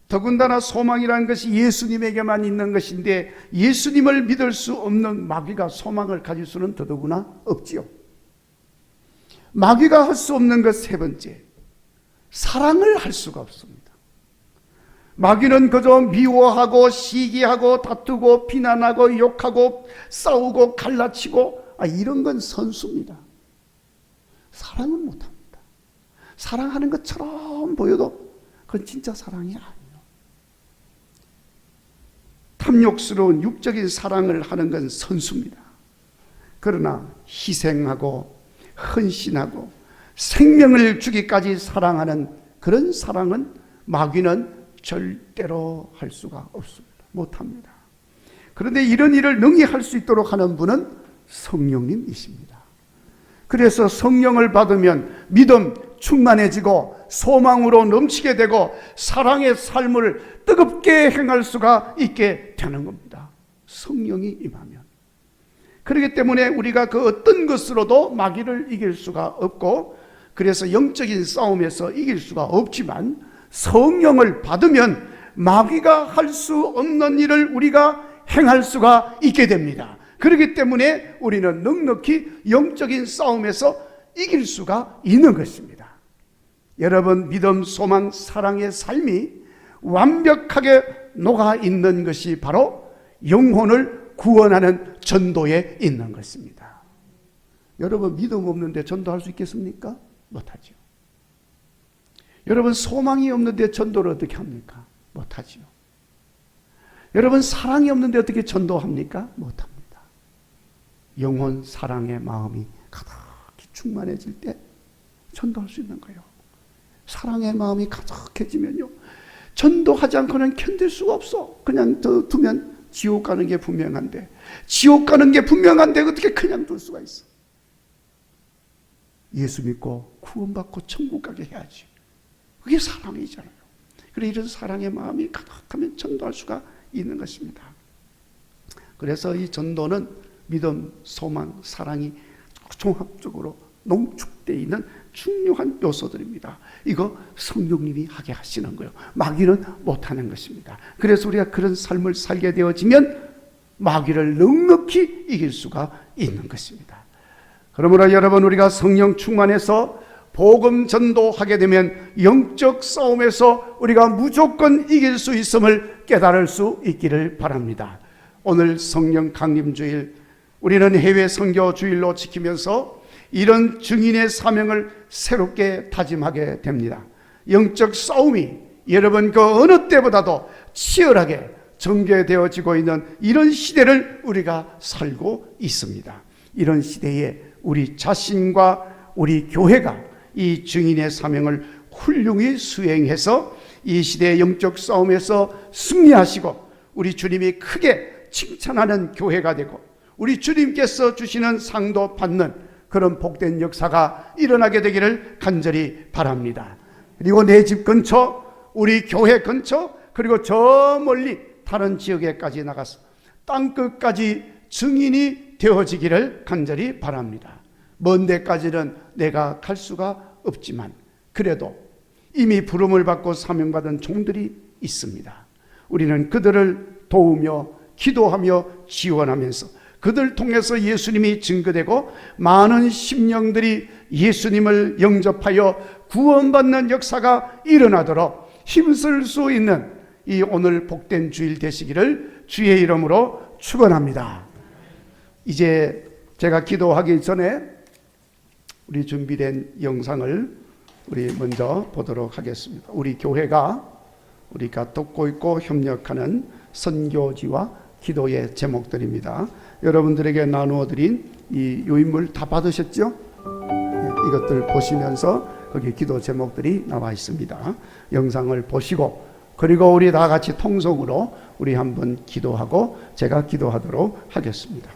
더군다나 소망이라는 것이 예수님에게만 있는 것인데 예수님을 믿을 수 없는 마귀가 소망을 가질 수는 더더구나 없지요. 마귀가 할 수 없는 것 세 번째, 사랑을 할 수가 없습니다. 마귀는 그저 미워하고 시기하고 다투고 비난하고 욕하고 싸우고 갈라치고 이런 건 선수입니다. 사랑은 못합니다. 사랑하는 것처럼 보여도 그건 진짜 사랑이 아니에요. 탐욕스러운 육적인 사랑을 하는 건 선수입니다. 그러나 희생하고 헌신하고 생명을 주기까지 사랑하는 그런 사랑은 마귀는 절대로 할 수가 없습니다. 못합니다. 그런데 이런 일을 능히 할 수 있도록 하는 분은 성령님이십니다. 그래서 성령을 받으면 믿음 충만해지고 소망으로 넘치게 되고 사랑의 삶을 뜨겁게 행할 수가 있게 되는 겁니다. 성령이 임하면. 그렇기 때문에 우리가 그 어떤 것으로도 마귀를 이길 수가 없고, 그래서 영적인 싸움에서 이길 수가 없지만 성령을 받으면 마귀가 할 수 없는 일을 우리가 행할 수가 있게 됩니다. 그렇기 때문에 우리는 넉넉히 영적인 싸움에서 이길 수가 있는 것입니다. 여러분, 믿음, 소망, 사랑의 삶이 완벽하게 녹아 있는 것이 바로 영혼을 구원하는 전도에 있는 것입니다. 여러분, 믿음 없는데 전도할 수 있겠습니까? 못하죠. 여러분, 소망이 없는데 전도를 어떻게 합니까? 못하죠. 여러분, 사랑이 없는데 어떻게 전도합니까? 못합니다. 영혼, 사랑의 마음이 가득히 충만해질 때 전도할 수 있는 거예요. 사랑의 마음이 가득해지면요, 전도하지 않고는 견딜 수가 없어. 그냥 두면 지옥 가는 게 분명한데, 지옥 가는 게 분명한데 어떻게 그냥 둘 수가 있어? 예수 믿고 구원받고 천국 가게 해야지. 그게 사랑이잖아요. 그래서 이런 사랑의 마음이 가득하면 전도할 수가 있는 것입니다. 그래서 이 전도는 믿음, 소망, 사랑이 종합적으로 농축되어 있는 중요한 요소들입니다. 이거 성령님이 하게 하시는 거예요. 마귀는 못하는 것입니다. 그래서 우리가 그런 삶을 살게 되어지면 마귀를 넉넉히 이길 수가 있는 것입니다. 그러므로 여러분, 우리가 성령 충만해서 복음 전도하게 되면 영적 싸움에서 우리가 무조건 이길 수 있음을 깨달을 수 있기를 바랍니다. 오늘 성령 강림주일, 우리는 해외 선교 주일로 지키면서 이런 증인의 사명을 새롭게 다짐하게 됩니다. 영적 싸움이 여러분 그 어느 때보다도 치열하게 전개되어지고 있는 이런 시대를 우리가 살고 있습니다. 이런 시대에 우리 자신과 우리 교회가 이 증인의 사명을 훌륭히 수행해서 이 시대의 영적 싸움에서 승리하시고 우리 주님이 크게 칭찬하는 교회가 되고 우리 주님께서 주시는 상도 받는 그런 복된 역사가 일어나게 되기를 간절히 바랍니다. 그리고 내 집 근처, 우리 교회 근처, 그리고 저 멀리 다른 지역에까지 나가서 땅끝까지 증인이 되어지기를 간절히 바랍니다. 먼 데까지는 내가 갈 수가 없지만 그래도 이미 부름을 받고 사명받은 종들이 있습니다. 우리는 그들을 도우며 기도하며 지원하면서 그들 통해서 예수님이 증거되고 많은 심령들이 예수님을 영접하여 구원받는 역사가 일어나도록 힘쓸 수 있는 이 오늘 복된 주일 되시기를 주의 이름으로 축원합니다. 이제 제가 기도하기 전에 우리 준비된 영상을 우리 먼저 보도록 하겠습니다. 우리 교회가 우리가 돕고 있고 협력하는 선교지와 기도의 제목들입니다. 여러분들에게 나누어 드린 이 요인물 다 받으셨죠? 이것들 보시면서 거기 기도 제목들이 나와 있습니다. 영상을 보시고 그리고 우리 다 같이 통성으로 우리 한번 기도하고 제가 기도하도록 하겠습니다.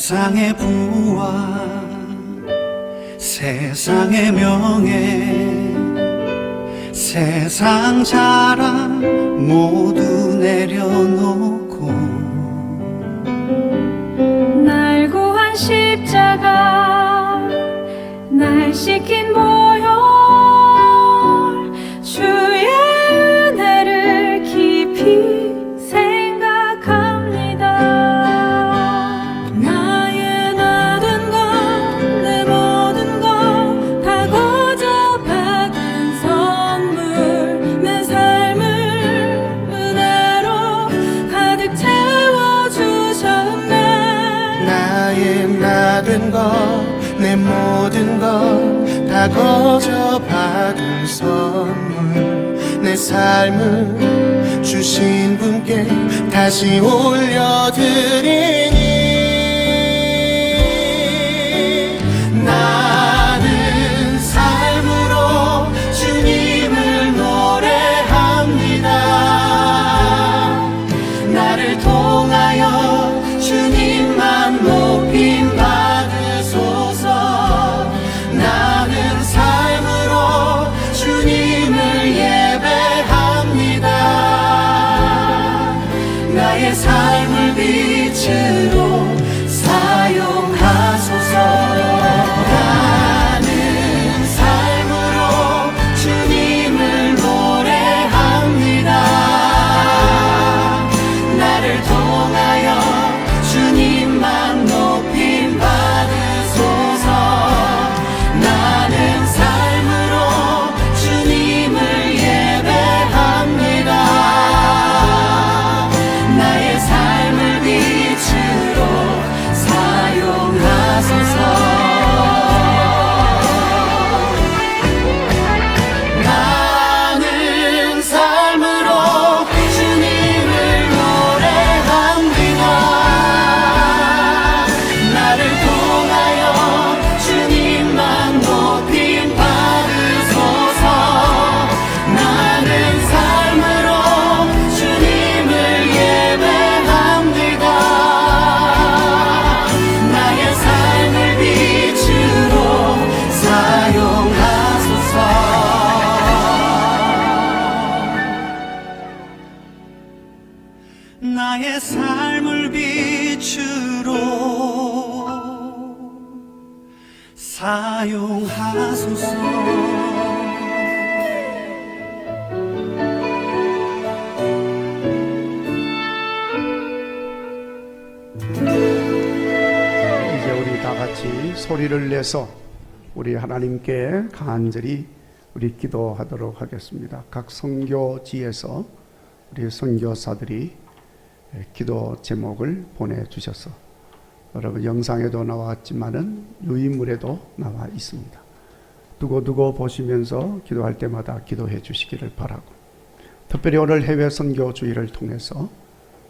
세상의 부와 세상의 명예 세상 자랑 모두 내려놓고 날 구한 십자가 날 씻긴 보혈 주의 은혜를 깊이 생각합니다. 나의 나된 것 내 모든 것 다 거저 받은 선물 내 삶을 은혜로 가득 채워주셨네. 나의 나된 것 내 모든 것 다 거저 받은 선물 내 삶을 주신 분께 다시 올려드리니 나는 삶으로 주님을 노래합니다. 나를 통하여 주님만 높임 받으소서. 나는 삶으로 주님을 예배합니다. 나의 삶을 빛으로 사용하소서. 나는 삶으로 주님을 노래합니다. 나를 통하여 주님만 높임 받으소서. 나는 삶으로 주님을 예배합니다. 나의 삶을 빛으로 사용하소서. 나는 삶으로 주님을 노래합니다. 나를 통하여 주님만 높임 받으소서. 나는 삶으로 주님을 예배합니다. 나의 삶을 빛으로 사용하소서. 나의 삶을 빛으로 사용하소서. 이제 우리 다 같이 소리를 내서 우리 하나님께 간절히 우리 기도하도록 하겠습니다. 각 선교지에서 우리 선교사들이 기도 제목을 보내주셔서 여러분 영상에도 나왔지만은 유인물에도 나와 있습니다. 두고두고 보시면서 기도할 때마다 기도해 주시기를 바라고, 특별히 오늘 해외 선교 주의를 통해서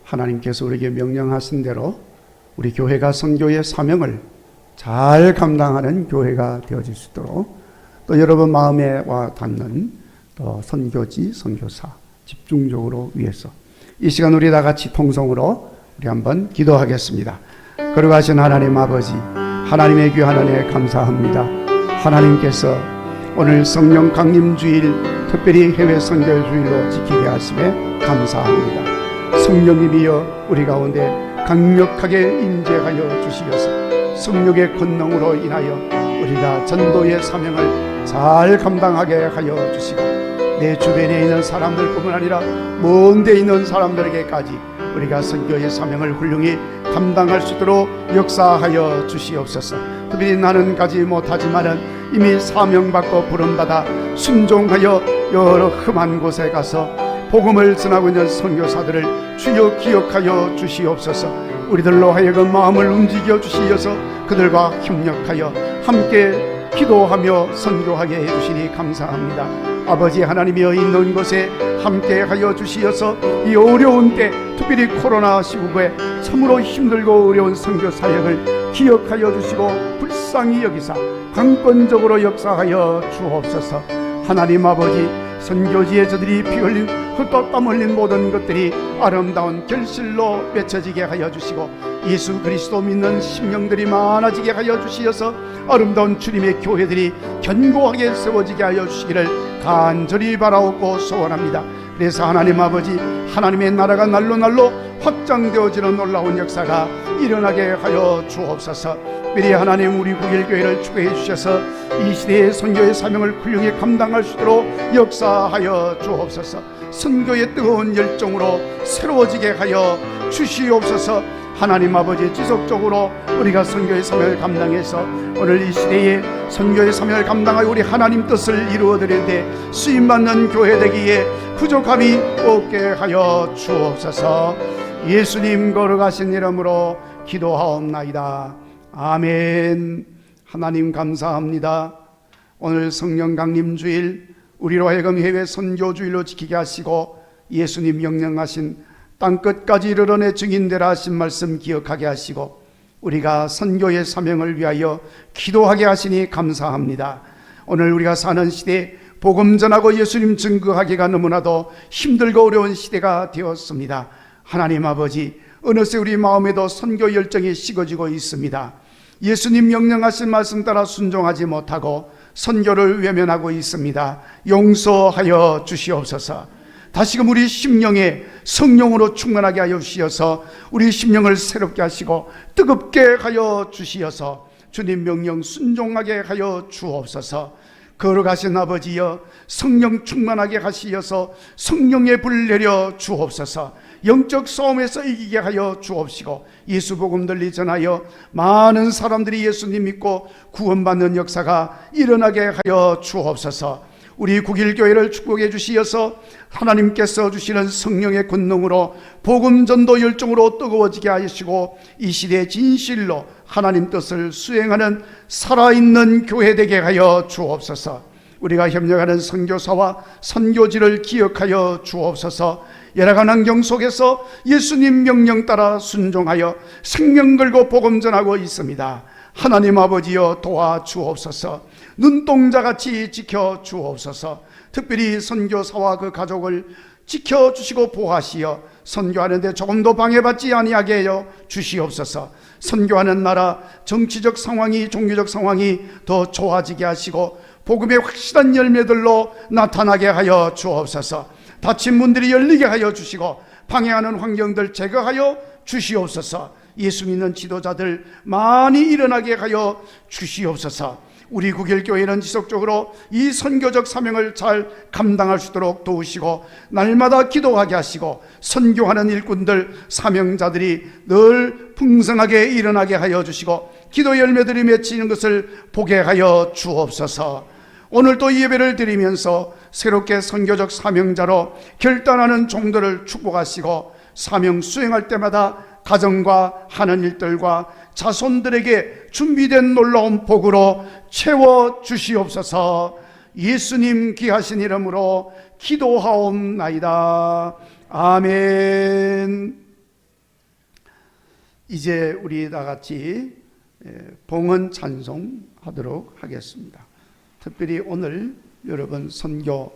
하나님께서 우리에게 명령하신 대로 우리 교회가 선교의 사명을 잘 감당하는 교회가 되어질 수 있도록, 또 여러분 마음에 와 닿는 또 선교지, 선교사 집중적으로 위해서 이 시간 우리 다 같이 통성으로 우리 한번 기도하겠습니다. 거룩하신 하나님 아버지, 하나님의 귀 하나님에 감사합니다. 하나님께서 오늘 성령 강림주일, 특별히 해외 선교주일로 지키게 하심에 감사합니다. 성령님이여 우리 가운데 강력하게 임재하여 주시어서 성령의 권능으로 인하여 우리가 전도의 사명을 잘 감당하게 하여 주시고, 내 주변에 있는 사람들뿐만 아니라 먼 데 있는 사람들에게까지 우리가 선교의 사명을 훌륭히 감당할 수 있도록 역사하여 주시옵소서. 특별히 나는 가지 못하지만은 이미 사명받고 부름받아 순종하여 여러 험한 곳에 가서 복음을 전하고 있는 선교사들을 주여 기억하여 주시옵소서. 우리들로 하여금 마음을 움직여 주시어서 그들과 협력하여 함께 기도하며 선교하게 해주시니 감사합니다. 아버지 하나님이여, 있는 곳에 함께하여 주시어서 이 어려운 때, 특별히 코로나 시국에 참으로 힘들고 어려운 선교 사역을 기억하여 주시고 불쌍히 여기사 강권적으로 역사하여 주옵소서. 하나님 아버지, 선교지에 저들이 피 흘린 흙과 땀 흘린 모든 것들이 아름다운 결실로 맺혀지게 하여 주시고, 예수 그리스도 믿는 심령들이 많아지게 하여 주시어서 아름다운 주님의 교회들이 견고하게 세워지게 하여 주시기를 간절히 바라옵고 소원합니다. 그래서 하나님 아버지, 하나님의 나라가 날로 날로 확장되어지는 놀라운 역사가 일어나게 하여 주옵소서. 미리 하나님, 우리 국일교회를 축복해 주셔서 이 시대의 선교의 사명을 훌륭히 감당할 수 있도록 역사하여 주옵소서. 선교의 뜨거운 열정으로 새로워지게 하여 주시옵소서. 하나님 아버지, 지속적으로 우리가 선교의 사명을 감당해서 오늘 이 시대에 선교의 사명을 감당하여 우리 하나님 뜻을 이루어드리는데 쓰임받는 교회 되기에 부족함이 없게 하여 주옵소서. 예수님 거룩하신 이름으로 기도하옵나이다. 아멘. 하나님 감사합니다. 오늘 성령 강림 주일, 우리로 하여금 해외 선교 주일로 지키게 하시고 예수님 명령하신 땅끝까지 이르러내 증인되라 하신 말씀 기억하게 하시고 우리가 선교의 사명을 위하여 기도하게 하시니 감사합니다. 오늘 우리가 사는 시대 복음 전하고 예수님 증거하기가 너무나도 힘들고 어려운 시대가 되었습니다. 하나님 아버지, 어느새 우리 마음에도 선교 열정이 식어지고 있습니다. 예수님 명령하신 말씀 따라 순종하지 못하고 선교를 외면하고 있습니다. 용서하여 주시옵소서. 다시금 우리 심령에 성령으로 충만하게 하여 주시어서 우리 심령을 새롭게 하시고 뜨겁게 하여 주시어서 주님 명령 순종하게 하여 주옵소서. 거룩하신 아버지여, 성령 충만하게 하시어서 성령의 불 내려 주옵소서. 영적 싸움에서 이기게 하여 주옵시고 예수 복음 널리 전하여 많은 사람들이 예수님 믿고 구원받는 역사가 일어나게 하여 주옵소서. 우리 국일교회를 축복해 주시어서 하나님께서 주시는 성령의 권능으로 복음 전도 열정으로 뜨거워지게 하시고 이 시대의 진실로 하나님 뜻을 수행하는 살아있는 교회 되게 하여 주옵소서. 우리가 협력하는 선교사와 선교지를 기억하여 주옵소서. 열악한 환경 속에서 예수님 명령 따라 순종하여 생명 걸고 복음 전하고 있습니다. 하나님 아버지여, 도와주옵소서. 눈동자같이 지켜주옵소서. 특별히 선교사와 그 가족을 지켜주시고 보호하시어 선교하는데 조금도 방해받지 아니하게 하여 주시옵소서. 선교하는 나라 정치적 상황이, 종교적 상황이 더 좋아지게 하시고 복음의 확실한 열매들로 나타나게 하여 주옵소서. 닫힌 문들이 열리게 하여 주시고 방해하는 환경들 제거하여 주시옵소서. 예수 믿는 지도자들 많이 일어나게 하여 주시옵소서. 우리 국일교회는 지속적으로 이 선교적 사명을 잘 감당할 수 있도록 도우시고 날마다 기도하게 하시고 선교하는 일꾼들, 사명자들이 늘 풍성하게 일어나게 하여 주시고 기도 열매들이 맺히는 것을 보게 하여 주옵소서. 오늘 또 예배를 드리면서 새롭게 선교적 사명자로 결단하는 종들을 축복하시고 사명 수행할 때마다 가정과 하는 일들과 자손들에게 준비된 놀라운 복으로 채워 주시옵소서. 예수님 귀하신 이름으로 기도하옵나이다. 아멘. 이제 우리 다 같이 봉헌 찬송 하도록 하겠습니다. 특별히 오늘 여러분 선교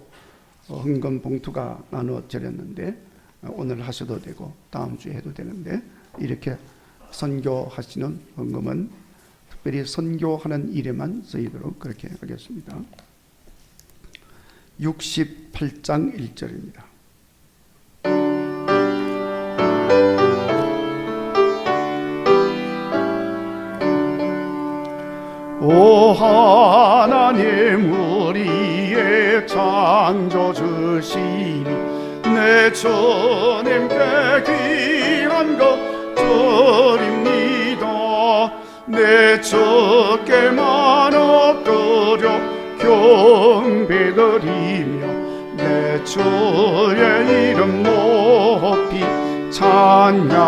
헌금 봉투가 나누어졌는데 오늘 하셔도 되고 다음 주에 해도 되는데, 이렇게 선교하시는 헌금은 특별히 선교하는 일에만 쓰이도록 그렇게 하겠습니다. 68장 1절입니다. 오 하나님, 우리의 창조주시니 내 주님께 귀한 것 드립니다. 내 주께만 엎드려 경배드리며 내 주의 이름 높이 찬양하네.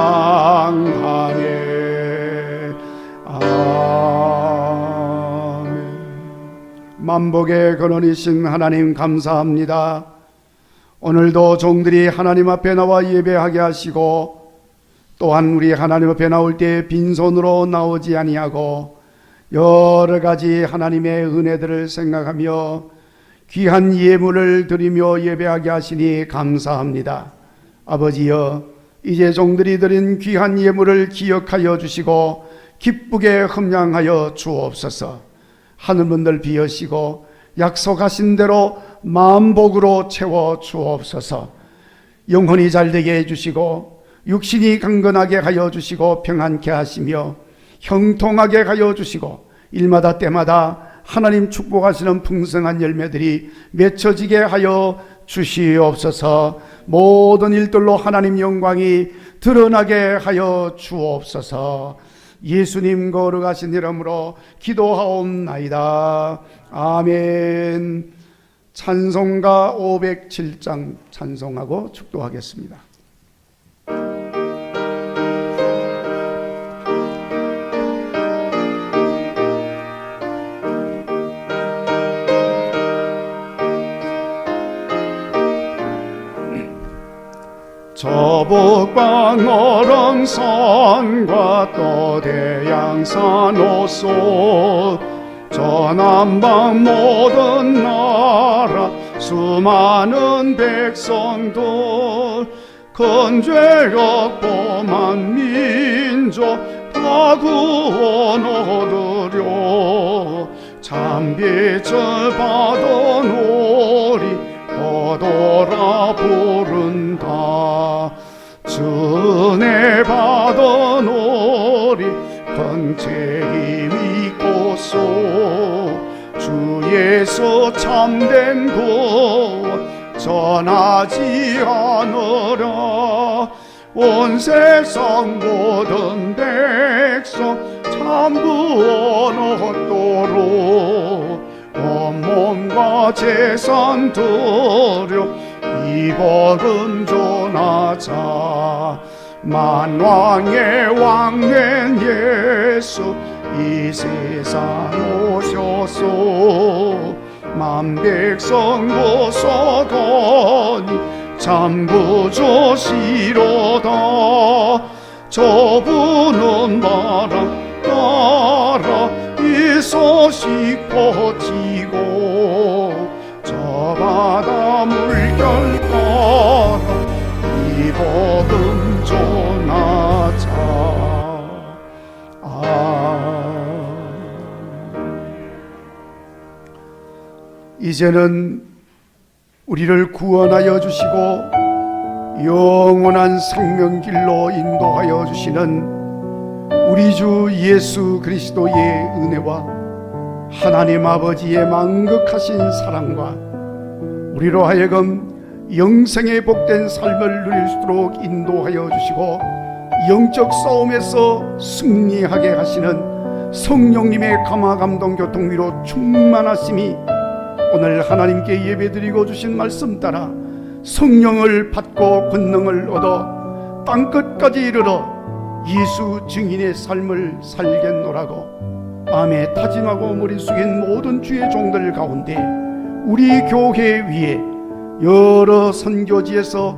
아멘. 만복의 근원이신 하나님 감사합니다. 오늘도 종들이 하나님 앞에 나와 예배하게 하시고 또한 우리 하나님 앞에 나올 때 빈손으로 나오지 아니하고 여러 가지 하나님의 은혜들을 생각하며 귀한 예물을 드리며 예배하게 하시니 감사합니다. 아버지여, 이제 종들이 드린 귀한 예물을 기억하여 주시고 기쁘게 흠양하여 주옵소서. 하늘문들 비으시고 약속하신 대로 만복으로 채워 주옵소서. 영혼이 잘되게 해주시고 육신이 강건하게 하여 주시고 평안케 하시며 형통하게 하여 주시고 일마다 때마다 하나님 축복하시는 풍성한 열매들이 맺혀지게 하여 주시옵소서. 모든 일들로 하나님 영광이 드러나게 하여 주옵소서. 예수님 거룩하신 이름으로 기도하옵나이다. 아멘. 찬송가 507장 찬송하고 축도하겠습니다. 저북방 어렁산과 또 대양산 오솔 저남방 모든 나라 수많은 백성들 큰 죄악 범한 민족 다 구원 얻으려 참빛을 받아오리 거둬라 부른다. 은혜 받아오리 큰 책임 있고소 주 예수 참된 구원 전하지 않으라. 온 세상 모든 백성 참 구원 얻도록 온몸과 재산 들여 이복음 전하자. 만왕의 왕된 예수 이 세상 오셔서 만백성 보석하니 참 구주시로다. 저부는 바람 따라 이 소식 퍼지고 저 바다 물결 따라 이 복음 전하자. 이제는 우리를 구원하여 주시고 영원한 생명길로 인도하여 주시는 우리 주 예수 그리스도의 은혜와 하나님 아버지의 만극하신 사랑과 우리로 하여금 영생의 복된 삶을 누릴 수 있도록 인도하여 주시고 영적 싸움에서 승리하게 하시는 성령님의 감화감동 교통위로 충만하심이 오늘 하나님께 예배드리고 주신 말씀 따라 성령을 받고 권능을 얻어 땅끝까지 이르러 예수 증인의 삶을 살겠노라고 마음에 다짐하고 머리 숙인 모든 주의 종들 가운데 우리 교회 위에 여러 선교지에서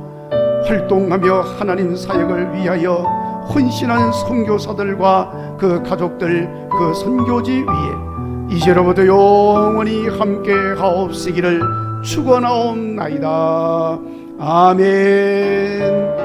활동하며 하나님 사역을 위하여 헌신한 선교사들과 그 가족들 그 선교지 위에 이제로부터 영원히 함께 하옵시기를 축원하옵나이다. 아멘.